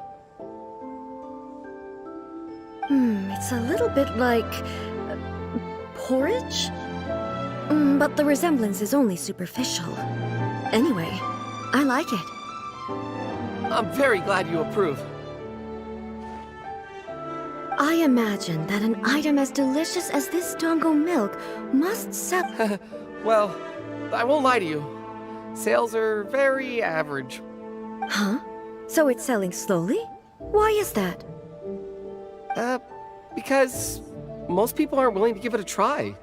It's a little bit like porridge? But the resemblance is only superficial. Anyway, I like it. I'm very glad you approve. I imagine that an item as delicious as this dango milk must sell. Well, I won't lie to you. Sales are very average. Huh? So it's selling slowly? Why is that? Because most people aren't willing to give it a try.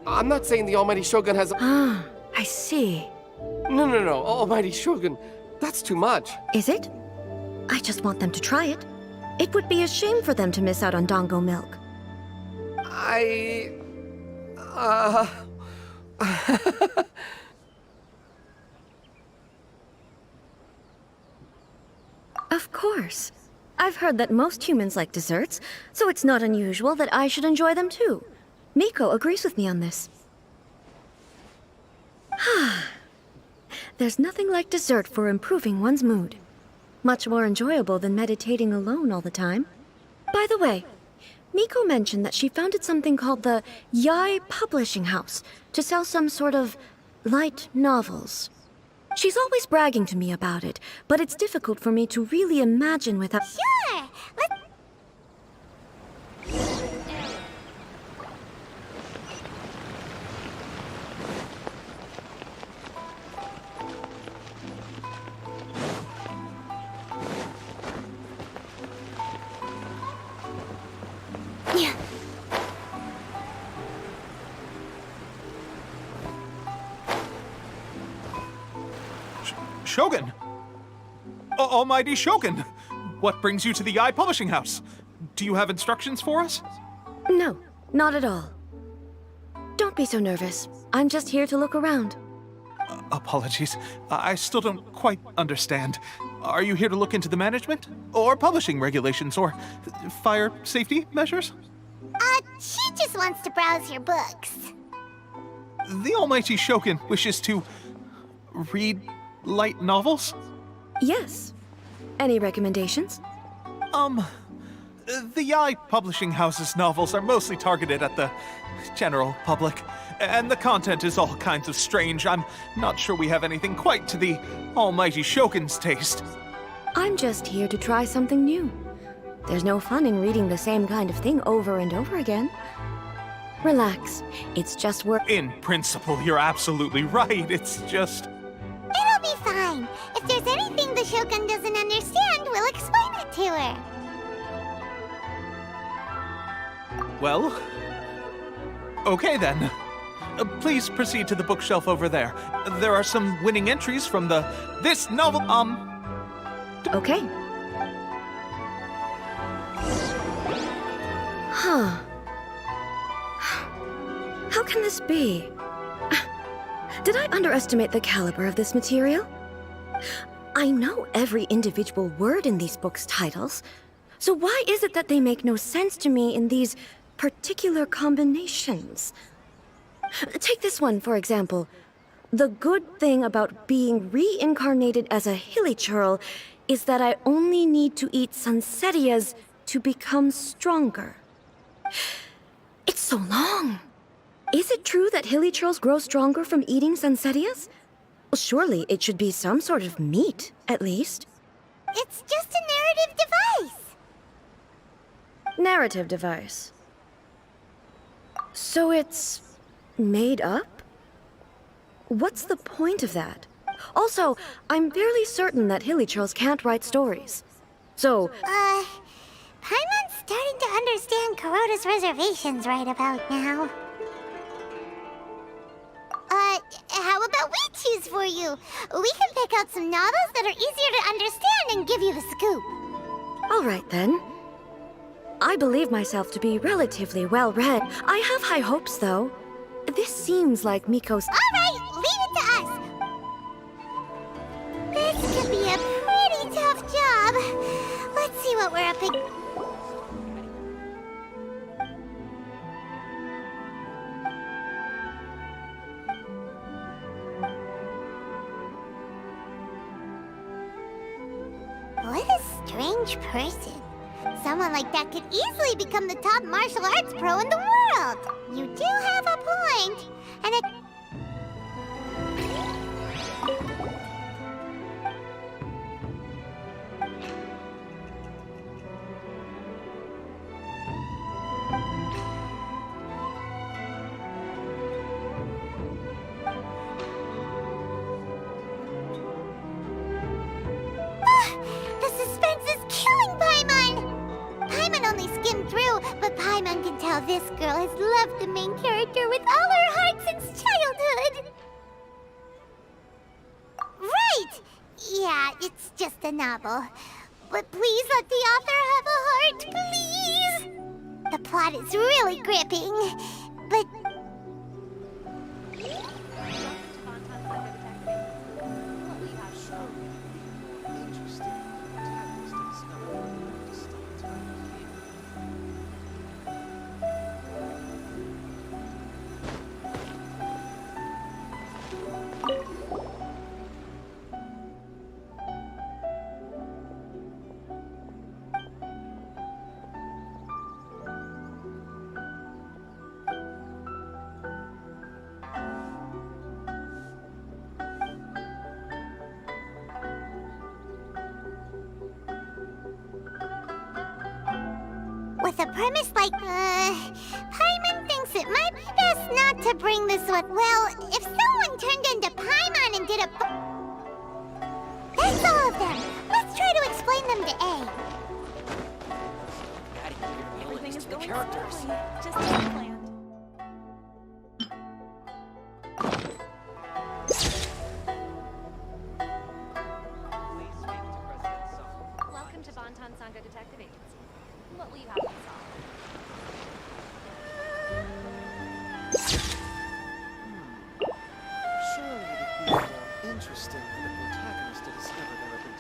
I'm not saying the almighty Shogun has... Ah, I see. No, almighty Shogun. That's too much. Is it? I just want them to try it. It would be a shame for them to miss out on dango milk. Of course. I've heard that most humans like desserts, so it's not unusual that I should enjoy them too. Miko agrees with me on this. There's nothing like dessert for improving one's mood. Much more enjoyable than meditating alone all the time. By the way, Miko mentioned that she founded something called the Yai Publishing House to sell some sort of light novels. She's always bragging to me about it, but it's difficult for me to really imagine without... Sure! Shogun! Almighty Shogun! What brings you to the Yai Publishing House? Do you have instructions for us? No, not at all. Don't be so nervous. I'm just here to look around. Apologies. I still don't quite understand. Are you here to look into the management? Or publishing regulations? Or fire safety measures? She just wants to browse your books. The almighty Shogun wishes to read light novels? Yes. Any recommendations? The Yai publishing house's novels are mostly targeted at the general public, and the content is all kinds of strange. I'm not sure we have anything quite to the almighty Shogun's taste. I'm just here to try something new. There's no fun in reading the same kind of thing over and over again. Relax. It's just work. In principle, you're absolutely right. It's just... It'll be fine. If there's anything the Shogun doesn't understand, we'll explain it to her. Well... Okay then. Please proceed to the bookshelf over there. There are some winning entries from this novel, Okay. Huh. How can this be? Did I underestimate the caliber of this material? I know every individual word in these books' titles, so why is it that they make no sense to me in these particular combinations? Take this one, for example. The good thing about being reincarnated as a hilichurl is that I only need to eat sunsetias to become stronger. It's so long. Is it true that hilichurls grow stronger from eating sunsetias? Well, surely it should be some sort of meat, at least. It's just a narrative device. Narrative device. So it's made up? What's the point of that? Also, I'm fairly certain that hilichurls can't write stories. So... Paimon's starting to understand Kuroda's reservations right about now. How about we choose for you? We can pick out some novels that are easier to understand and give you the scoop. All right, then. I believe myself to be relatively well-read. I have high hopes, though. This seems like Miko's... All right, leave it to us. This could be a pretty tough job. Let's see what we're up against. What a strange person. Someone like that could easily become the top martial arts pro in the world. You do have a point. And it... The suspense is killing Paimon! Paimon only skimmed through, but Paimon can tell this girl has loved the main character with all her heart since childhood. Right! Yeah, it's just a novel. But please let the author have a heart, please! The plot is really gripping, but... With a premise like, Paimon thinks it might be best not to bring this one. Well, if someone turned into Paimon and did a... That's all of them. Let's try to explain them to A. Everything is going characters. Just as planned. Welcome to Bantan Sangha Detective Agency. What will you have to solve? interesting for the protagonist to discover there have been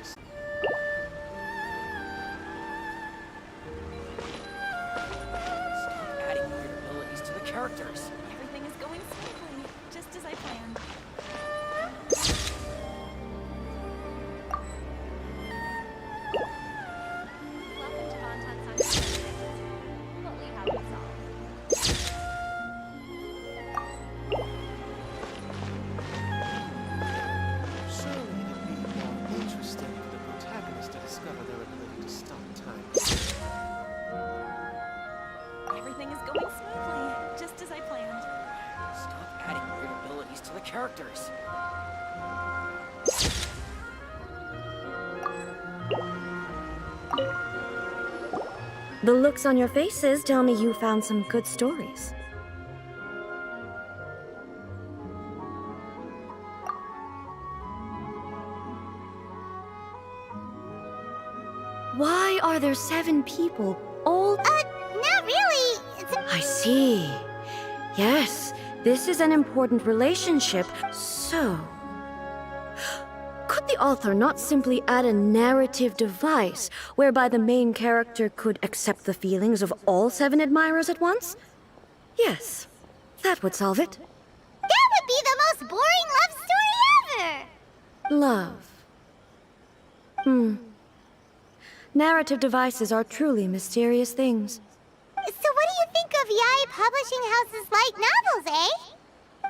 Stop adding weird abilities to the characters. Everything is going smoothly, just as I planned. Welcome to Bonton Science. What will you have resolved? Surely it'd be more interesting for the protagonist to discover their ability to stop time. Everything is going smoothly, just as I planned. Stop adding weird abilities to the characters. The looks on your faces tell me you found some good stories. Why are there 7 people, all... Not really. It's I see. Yes, this is an important relationship. So, could the author not simply add a narrative device whereby the main character could accept the feelings of all 7 admirers at once? Yes, that would solve it. That would be the most boring love story ever! Love. Narrative devices are truly mysterious things. So what do you think of Yai Publishing House's light novels, eh?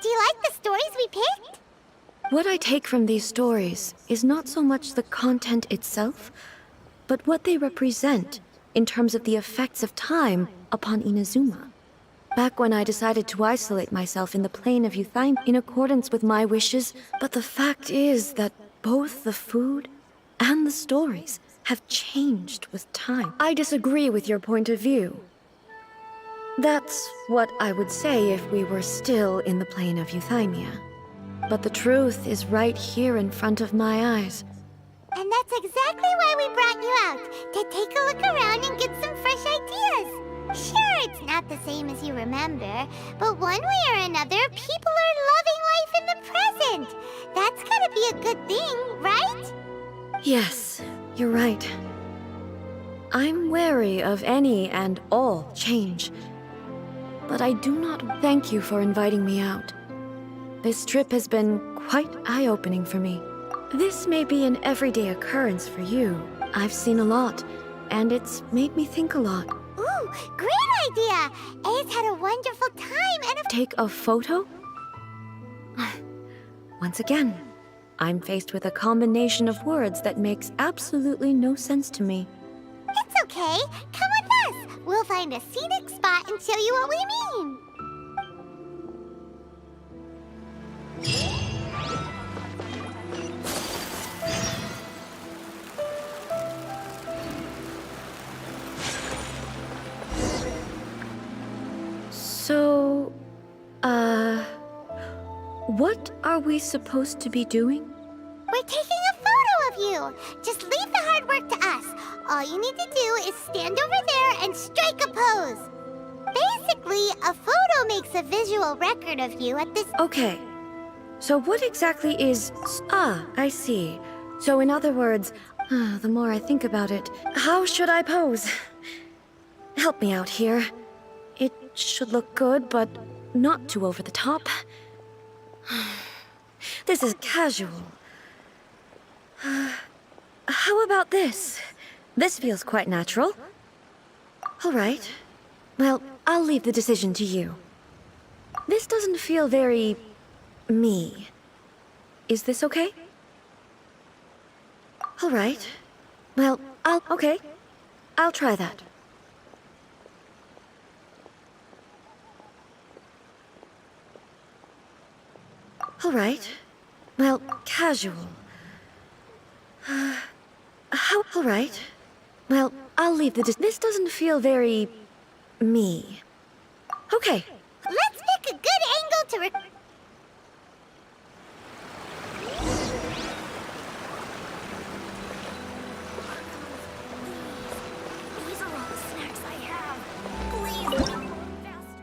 Do you like the stories we picked? What I take from these stories is not so much the content itself, but what they represent in terms of the effects of time upon Inazuma. Back when I decided to isolate myself in the plane of Euthymia in accordance with my wishes, but the fact is that both the food and the stories have changed with time. I disagree with your point of view. That's what I would say if we were still in the plane of Euthymia. But the truth is right here in front of my eyes. And that's exactly why we brought you out, to take a look around and get some fresh ideas. Sure, it's not the same as you remember, but one way or another, people are loving life in the present. That's gotta be a good thing, right? Yes, you're right. I'm wary of any and all change. But I do not thank you for inviting me out. This trip has been quite eye-opening for me. This may be an everyday occurrence for you. I've seen a lot, and it's made me think a lot. Ooh, great idea! A's had a wonderful time and Take a photo? Once again, I'm faced with a combination of words that makes absolutely no sense to me. It's okay. Come with us. We'll find a scenic spot and show you what we mean. So, what are we supposed to be doing? We're taking a photo of you. Just leave the hard work to us. All you need to do is stand over there and strike a pose. Basically, a photo makes a visual record of you at this... Okay. So what exactly is... Ah, I see. So in other words, the more I think about it, how should I pose? Help me out here. It should look good, but not too over the top. This is casual. How about this? This feels quite natural. All right. Well, I'll leave the decision to you. This doesn't feel very... me. Is this okay? All right. Well, okay. I'll try that. All right. Well, casual. All right. Well, I'll leave the... This doesn't feel very... me. Okay. Let's pick a good angle to... These are all the snacks I have. Please, faster.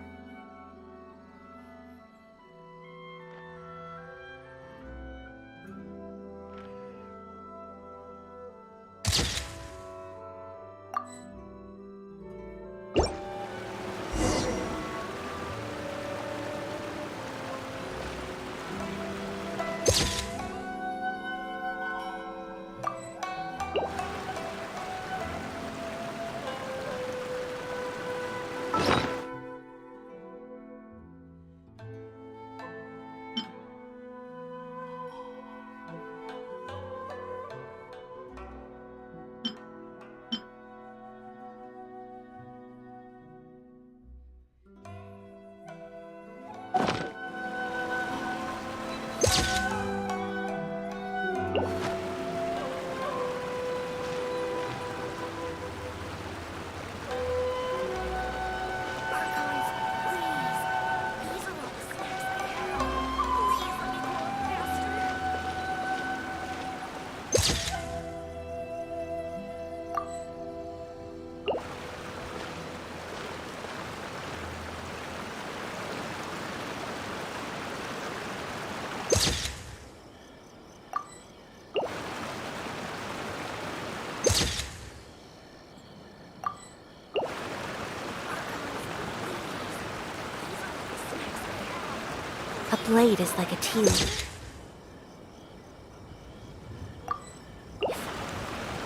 A blade is like a tea leaf.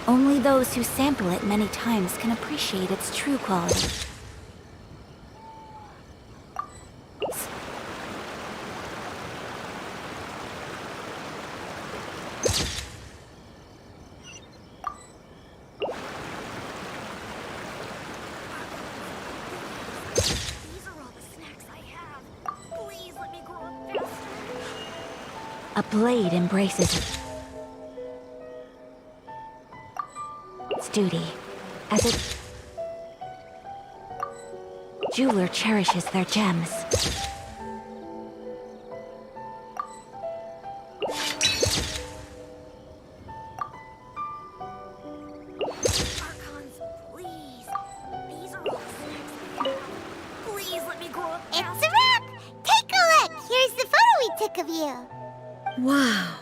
Only those who sample it many times can appreciate its true quality. A blade embraces its duty, as it... Jeweler cherishes their gems. It's a wrap! Take a look! Here's the photo we took of you. Wow.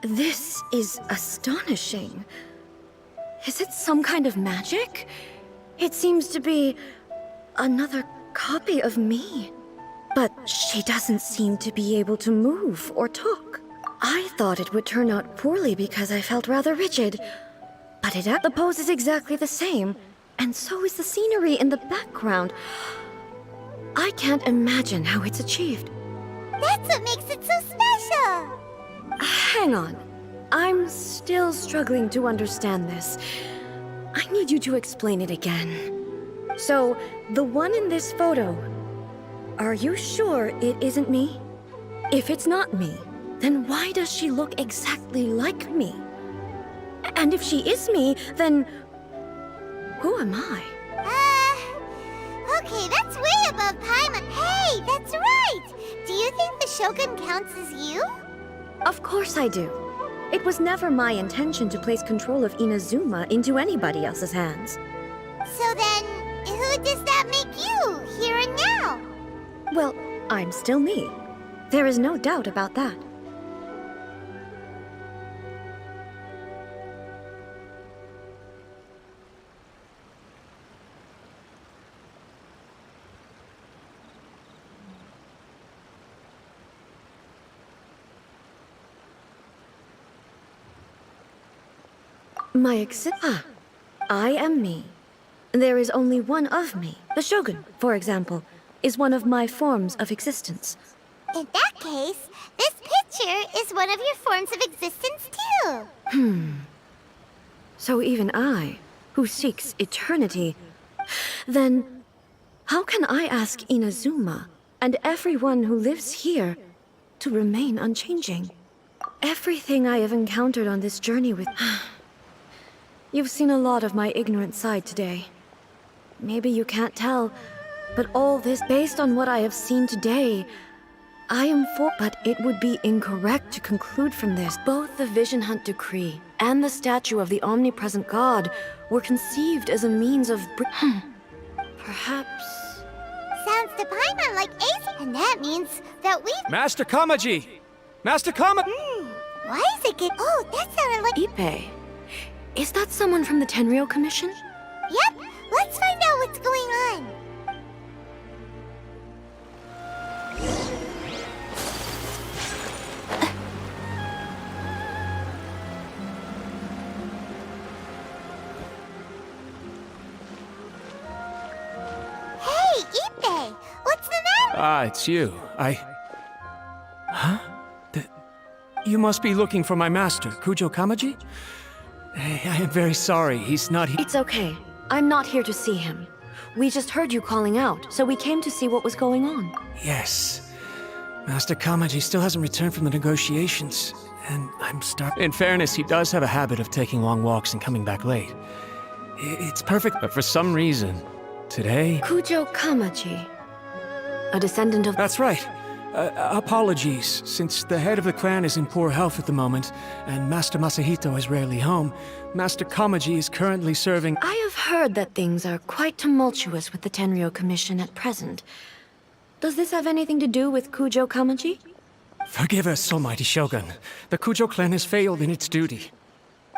This is astonishing. Is it some kind of magic? It seems to be another copy of me. But she doesn't seem to be able to move or talk. I thought it would turn out poorly because I felt rather rigid. But the pose is exactly the same, and so is the scenery in the background. I can't imagine how it's achieved. That's what makes it so special! Hang on. I'm still struggling to understand this. I need you to explain it again. So, the one in this photo, are you sure it isn't me? If it's not me, then why does she look exactly like me? And if she is me, then who am I? Okay, that's way above Paimon. Hey, that's right! Do you think the Shogun counts as you? Of course I do. It was never my intention to place control of Inazuma into anybody else's hands. So then, who does that make you, here and now? Well, I'm still me. There is no doubt about that. I am me. There is only one of me. The Shogun, for example, is one of my forms of existence. In that case, this picture is one of your forms of existence too. So even I, who seeks eternity, then how can I ask Inazuma and everyone who lives here to remain unchanging? Everything I have encountered on this journey with... You've seen a lot of my ignorant side today. Maybe you can't tell, but all this based on what I have seen today, I am for... But it would be incorrect to conclude from this. Both the Vision Hunt Decree and the statue of the omnipresent god were conceived as a means of... Perhaps... Sounds to Paimon like Ace, and that means that we... Master Kamaji! Master Kamaji! Why is it get... Oh, that sounded like... Ippei. Is that someone from the Tenryou Commission? Yep, let's find out what's going on. Hey, Ippei! What's the matter? It's you. Huh? You must be looking for my master, Kujo Kamaji? I am very sorry, he's not here. It's okay. I'm not here to see him. We just heard you calling out, so we came to see what was going on. Yes. Master Kamaji still hasn't returned from the negotiations, and I'm starving. In fairness, he does have a habit of taking long walks and coming back late. It's perfect, but for some reason, today... Kujo Kamaji. A descendant of... That's right. Apologies, since the head of the clan is in poor health at the moment, and Master Masahito is rarely home, Master Kamaji is currently serving— I have heard that things are quite tumultuous with the Tenryo Commission at present. Does this have anything to do with Kujo Kamaji? Forgive us, almighty Shogun. The Kujo clan has failed in its duty.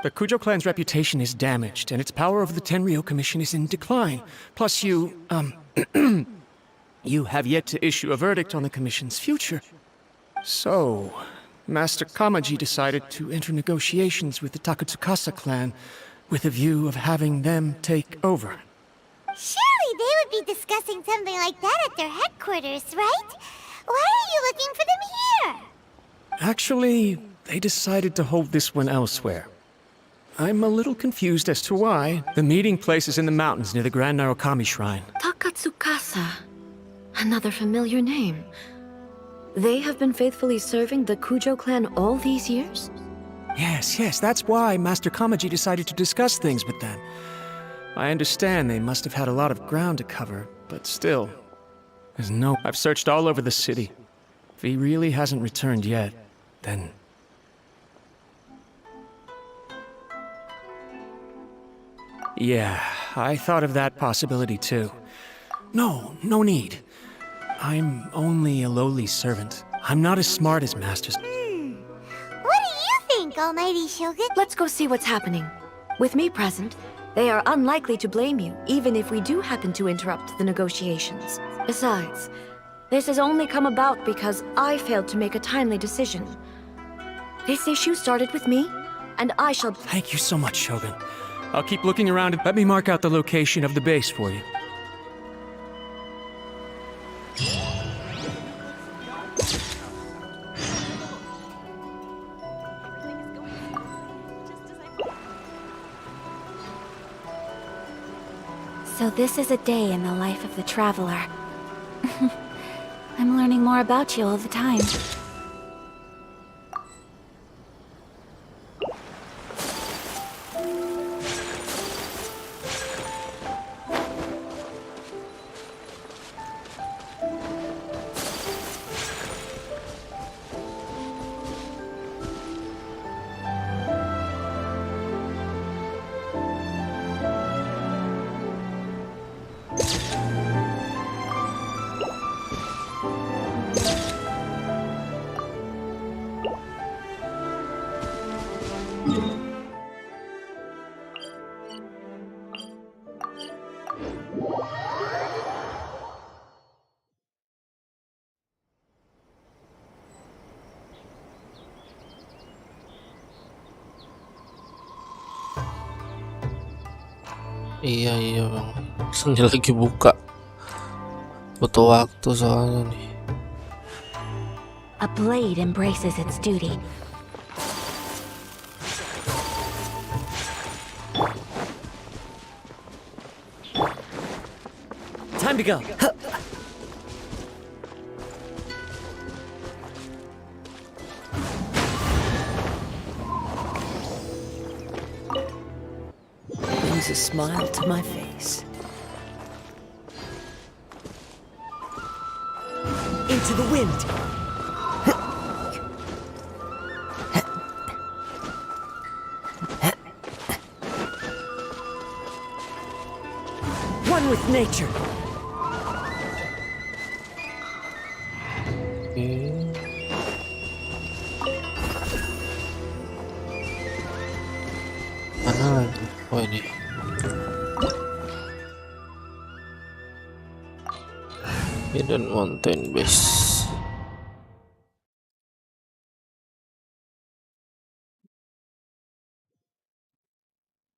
The Kujo clan's reputation is damaged, and its power over the Tenryo Commission is in decline. Plus you, you have yet to issue a verdict on the Commission's future. So, Master Kamaji decided to enter negotiations with the Takatsukasa clan with a view of having them take over. Surely they would be discussing something like that at their headquarters, right? Why are you looking for them here? Actually, they decided to hold this one elsewhere. I'm a little confused as to why. The meeting place is in the mountains near the Grand Narukami Shrine. Takatsukasa. Another familiar name. They have been faithfully serving the Kujo clan all these years? Yes, that's why Master Kamaji decided to discuss things with them. I understand they must have had a lot of ground to cover, but still, there's no— I've searched all over the city. If he really hasn't returned yet, then— Yeah, I thought of that possibility too. No need. I'm only a lowly servant. I'm not as smart as masters. What do you think, almighty Shogun? Let's go see what's happening. With me present, they are unlikely to blame you, even if we do happen to interrupt the negotiations. Besides, this has only come about because I failed to make a timely decision. This issue started with me, and I shall— Thank you so much, Shogun. I'll keep looking around and let me mark out the location of the base for you. So this is a day in the life of the traveler. I'm learning more about you all the time. Iya bang, Senja lagi buka. Butuh waktu soalnya nih. A blade embraces its duty. Time to go. Brings a smile to my face. Into the wind. One with nature. Mana lagi? Oh ini. Hidden Mountain Base.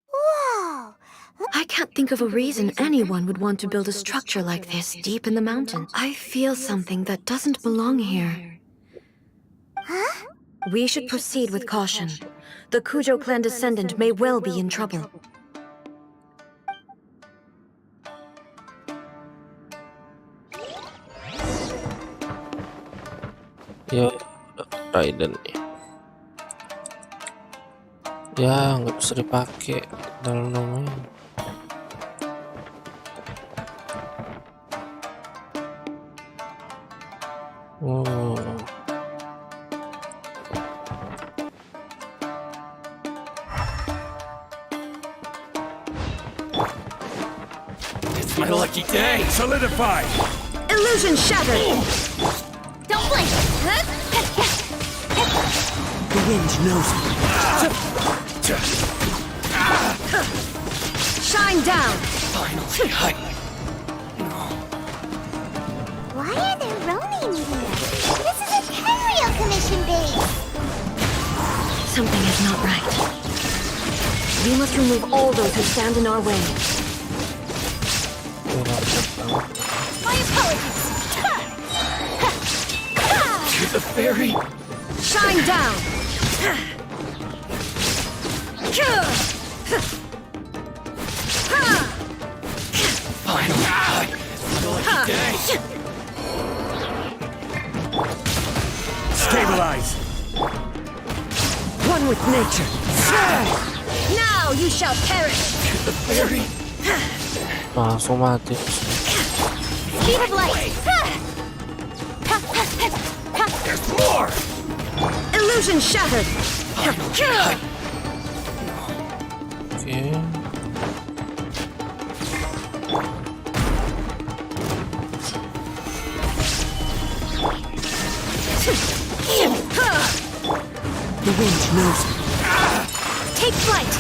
Whoa! I can't think of a reason anyone would want to build a structure like this deep in the mountain. I feel something that doesn't belong here. Huh? We should proceed with caution. The Kujo clan descendant may well be in trouble. Ya, Raiden nih. Ya, nggak bisa dipakai dalam namanya. Oh. It's my lucky day. Solidify. Illusion shattered! Don't blink! The wind knows me. Shine down! Finally, Why are there Ronin here? This is a Tenryou Commission base! Something is not right. We must remove all those who stand in our way. My apologies! to the ferry. Shine down! Finally, lucky day. Stabilize. One with nature. Now you shall perish! To the ferry. Langsung mati. Speed of light! There's more. Illusion shattered! Oke. The wind knows me. Take flight!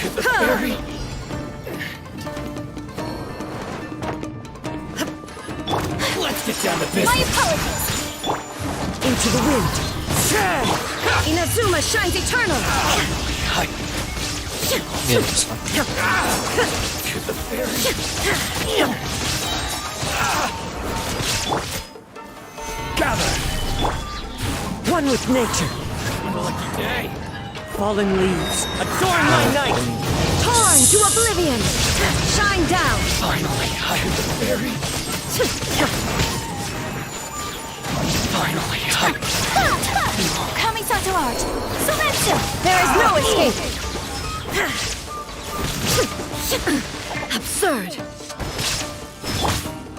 To the ferry. Let's get down to My business. apologies! Into the wind! Inazuma shines eternal! Yes. To the ferry. Gather. One with nature. My lucky day. Fallen leaves. Adorn my night. Torn to oblivion! Shine down! Finally, to the ferry. Finally, Kamisato art! Sumetsu! There is no escape! Absurd!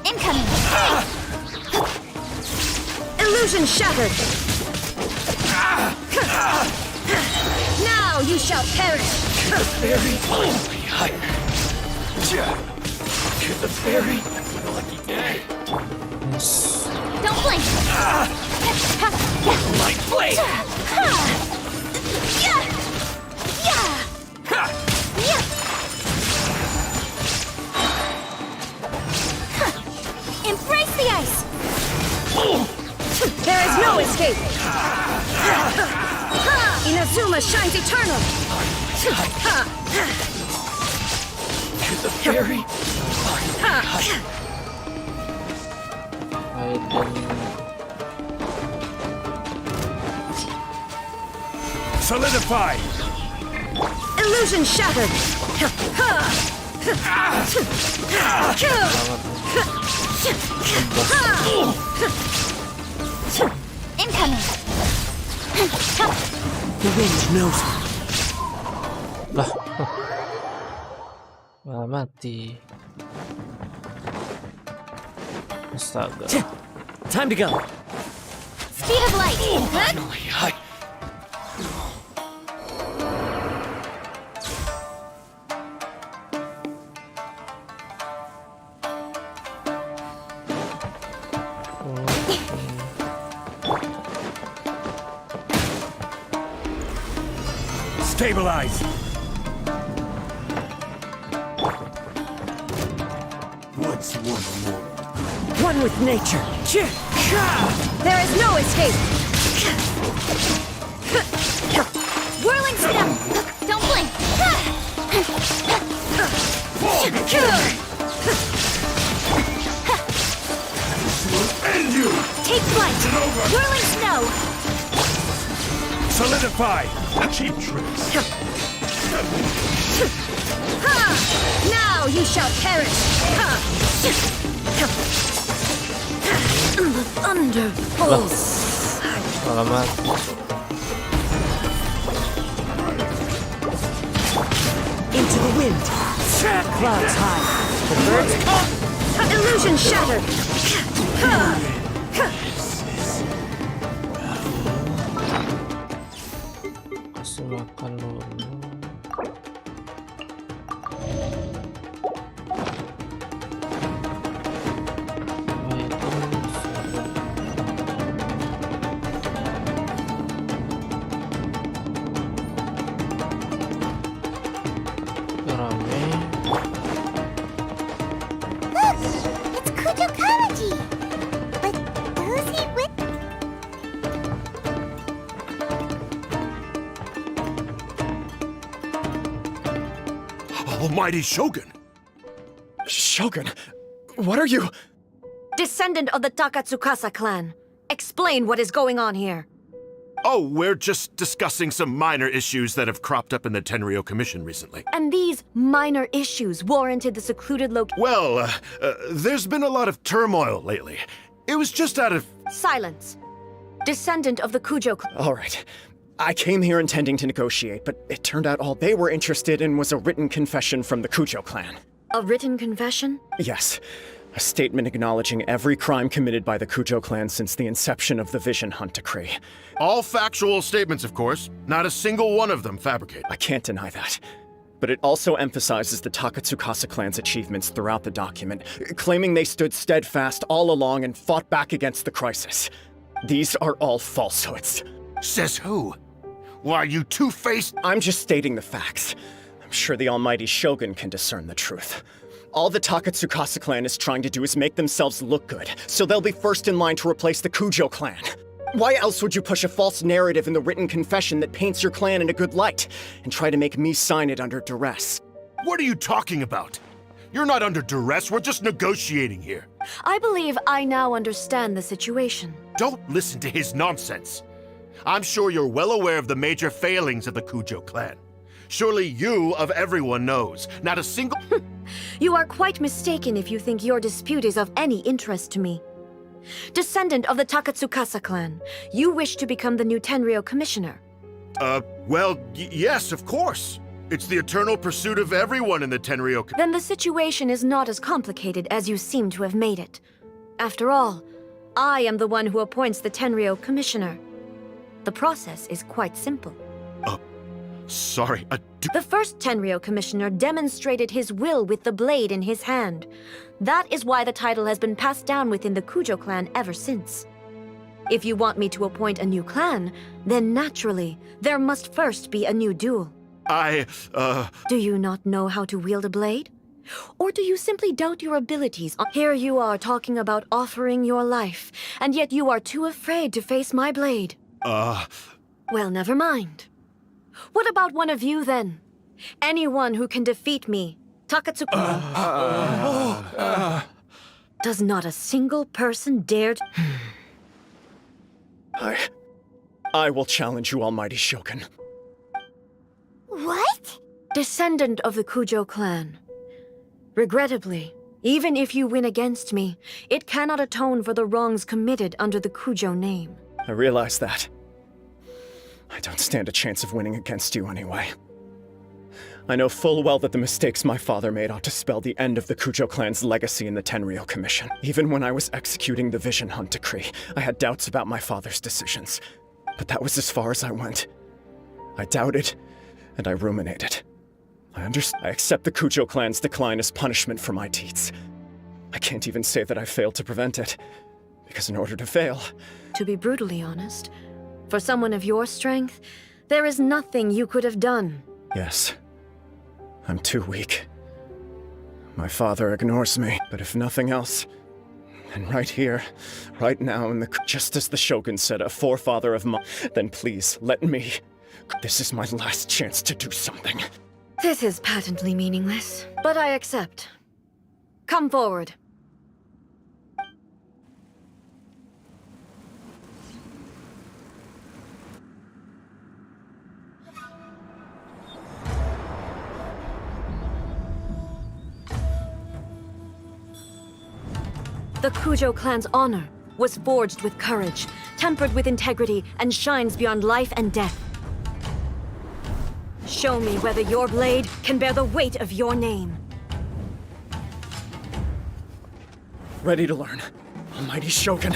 Incoming! Illusion shattered! Now you shall perish! to the ferry. Finally, to the ferry. My lucky day. Yes. Don't blink! Light blade. Embrace the ice! There is no escape! Inazuma shines eternal! To the ferry. Solidify. Illusion shattered! Incoming! The wind knows me. Lah. Malah mati. Astaga. Time to go. Speed of light! Finally, Stabilize. what's one more? One with nature. There is no escape! Whirling stem! Don't blink! And you. Take flight! Whirling snow! Solidify. Cheap tricks. Now you shall perish! The thunder pulse! Malah mati. Into the wind. Clouds high. The birds. Illusion shattered. Kasih makan dulu. It's Kujo Kamaji! But who's he with? Almighty Shogun! Shogun, what are you? Descendant of the Takatsukasa clan. Explain what is going on here. Oh, we're just discussing some minor issues that have cropped up in the Tenryo Commission recently. And these minor issues warranted the secluded location. Well, there's been a lot of turmoil lately. It was just out of... Silence. Descendant of the Kujo clan. All right. I came here intending to negotiate, but it turned out all they were interested in was a written confession from the Kujo clan. A written confession? Yes. A statement acknowledging every crime committed by the Kujo clan since the inception of the Vision Hunt Decree. All factual statements, of course. Not a single one of them fabricated. I can't deny that. But it also emphasizes the Takatsukasa clan's achievements throughout the document, claiming they stood steadfast all along and fought back against the crisis. These are all falsehoods. Says who? Why, you two-faced... I'm just stating the facts. I'm sure the almighty Shogun can discern the truth. All the Takatsukasa clan is trying to do is make themselves look good, so they'll be first in line to replace the Kujo clan. Why else would you push a false narrative in the written confession that paints your clan in a good light, and try to make me sign it under duress? What are you talking about? You're not under duress, we're just negotiating here. I believe I now understand the situation. Don't listen to his nonsense. I'm sure you're well aware of the major failings of the Kujo clan. Surely you, of everyone, knows. Not a single... You are quite mistaken if you think your dispute is of any interest to me. Descendant of the Takatsukasa clan, you wish to become the new Tenryo commissioner. Well, yes, of course. It's the eternal pursuit of everyone in the Tenryo... Then the situation is not as complicated as you seem to have made it. After all, I am the one who appoints the Tenryo commissioner. The process is quite simple. Sorry, The first Tenryo commissioner demonstrated his will with the blade in his hand. That is why the title has been passed down within the Kujo clan ever since. If you want me to appoint a new clan, then naturally, there must first be a new duel. Do you not know how to wield a blade? Or do you simply doubt your abilities? Here you are talking about offering your life, and yet you are too afraid to face my blade. Well, never mind. What about one of you, then? Anyone who can defeat me, Takatsuka. Does not a single person dare to... I will challenge you, almighty Shogun. What? Descendant of the Kujo clan. Regrettably, even if you win against me, it cannot atone for the wrongs committed under the Kujo name. I realize that. I don't stand a chance of winning against you anyway. I know full well that the mistakes my father made ought to spell the end of the Kujo clan's legacy in the Tenryo Commission. Even when I was executing the Vision Hunt Decree, I had doubts about my father's decisions. But that was as far as I went. I doubted, and I ruminated. I accept the Kujo clan's decline as punishment for my deeds. I can't even say that I failed to prevent it, because in order to fail... To be brutally honest, for someone of your strength, there is nothing you could have done. Yes. I'm too weak. My father ignores me, but if nothing else, then right here, right now, just as the Shogun said, a forefather of mine, then please, let me. This is my last chance to do something. This is patently meaningless, but I accept. Come forward. The Kujo clan's honor was forged with courage, tempered with integrity, and shines beyond life and death. Show me whether your blade can bear the weight of your name. Ready to learn. Almighty Shogun.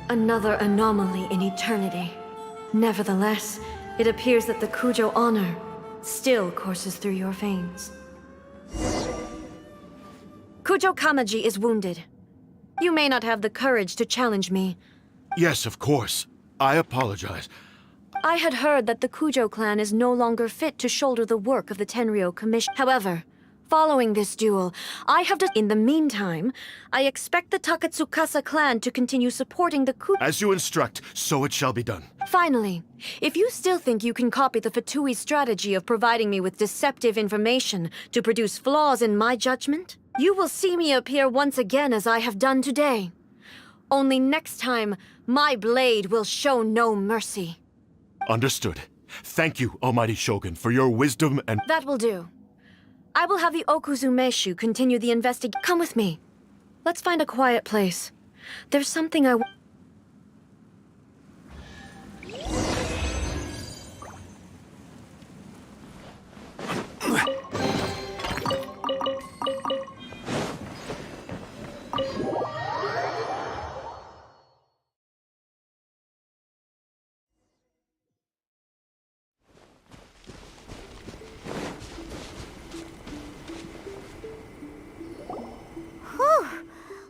Another anomaly in eternity. Nevertheless, it appears that the Kujo honor still courses through your veins. Kujo Kamaji is wounded. You may not have the courage to challenge me. Yes, of course. I apologize. I had heard that the Kujo clan is no longer fit to shoulder the work of the Tenryo Commission. However, following this duel, In the meantime, I expect the Takatsukasa clan to continue supporting the Kujo. As you instruct, so it shall be done. Finally, if you still think you can copy the Fatui strategy of providing me with deceptive information to produce flaws in my judgment, you will see me appear once again as I have done today. Only next time, my blade will show no mercy. Understood. Thank you, Almighty Shogun, for your wisdom and... That will do. I will have the Okuzumeshu continue the investigation. Come with me. Let's find a quiet place. There's something I...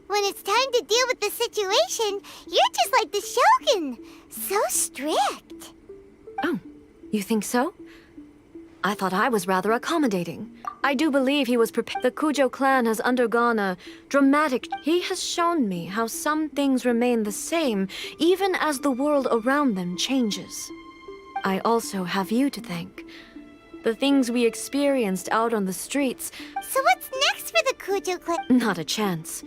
When it's time to deal with the situation, you're just like the Shogun. So strict. Oh, you think so? I thought I was rather accommodating. I do believe he was prepared. The Kujo clan has undergone a dramatic... He has shown me how some things remain the same, even as the world around them changes. I also have you to thank. The things we experienced out on the streets... So what's next for the Kujo clan? Not a chance.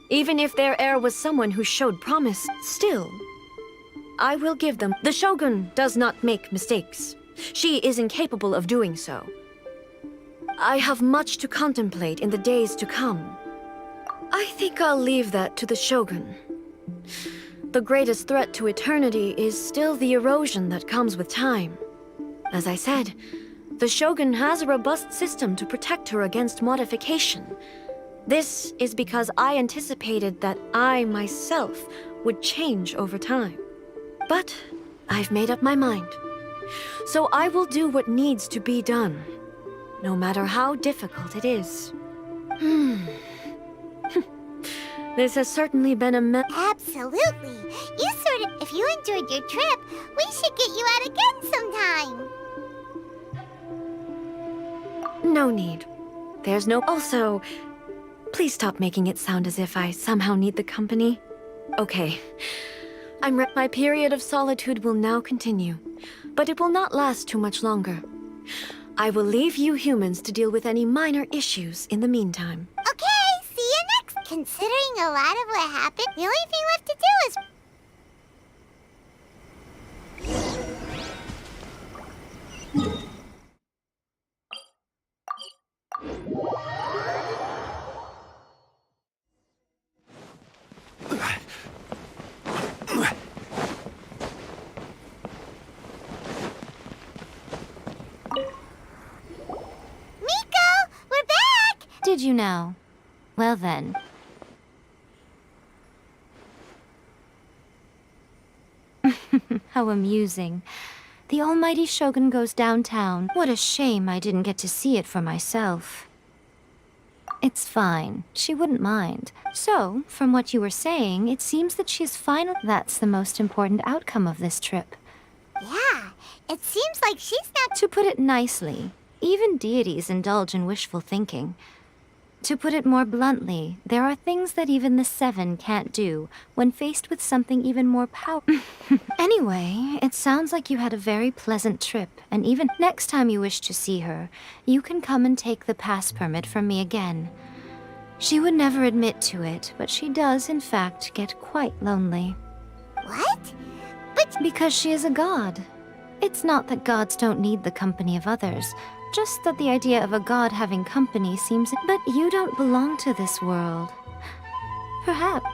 Even if their heir was someone who showed promise, still, I will give them... The Shogun does not make mistakes. She is incapable of doing so. I have much to contemplate in the days to come. I think I'll leave that to the Shogun. The greatest threat to eternity is still the erosion that comes with time. As I said, the Shogun has a robust system to protect her against modification. This is because I anticipated that I myself would change over time. But I've made up my mind. So I will do what needs to be done, no matter how difficult it is. This has certainly been a Absolutely. If you enjoyed your trip, we should get you out again sometime. No need. There's no... Also, please stop making it sound as if I somehow need the company. Okay. My period of solitude will now continue, but it will not last too much longer. I will leave you humans to deal with any minor issues in the meantime. Okay, see you next. Considering a lot of what happened, the only thing left to do is... did you now? Well then. How amusing. The almighty Shogun goes downtown. What a shame I didn't get to see it for myself. It's fine. She wouldn't mind. So, from what you were saying, it seems that she's final. That's the most important outcome of this trip. Yeah, it seems like she's not. To put it nicely, even deities indulge in wishful thinking. To put it more bluntly, there are things that even the Seven can't do when faced with something even more powerful. Anyway, it sounds like you had a very pleasant trip, and even next time you wish to see her, you can come and take the pass permit from me again. She would never admit to it, but she does, in fact, get quite lonely. What? Because she is a god. It's not that gods don't need the company of others, just that the idea of a god having company seems... But you don't belong to this world. Perhaps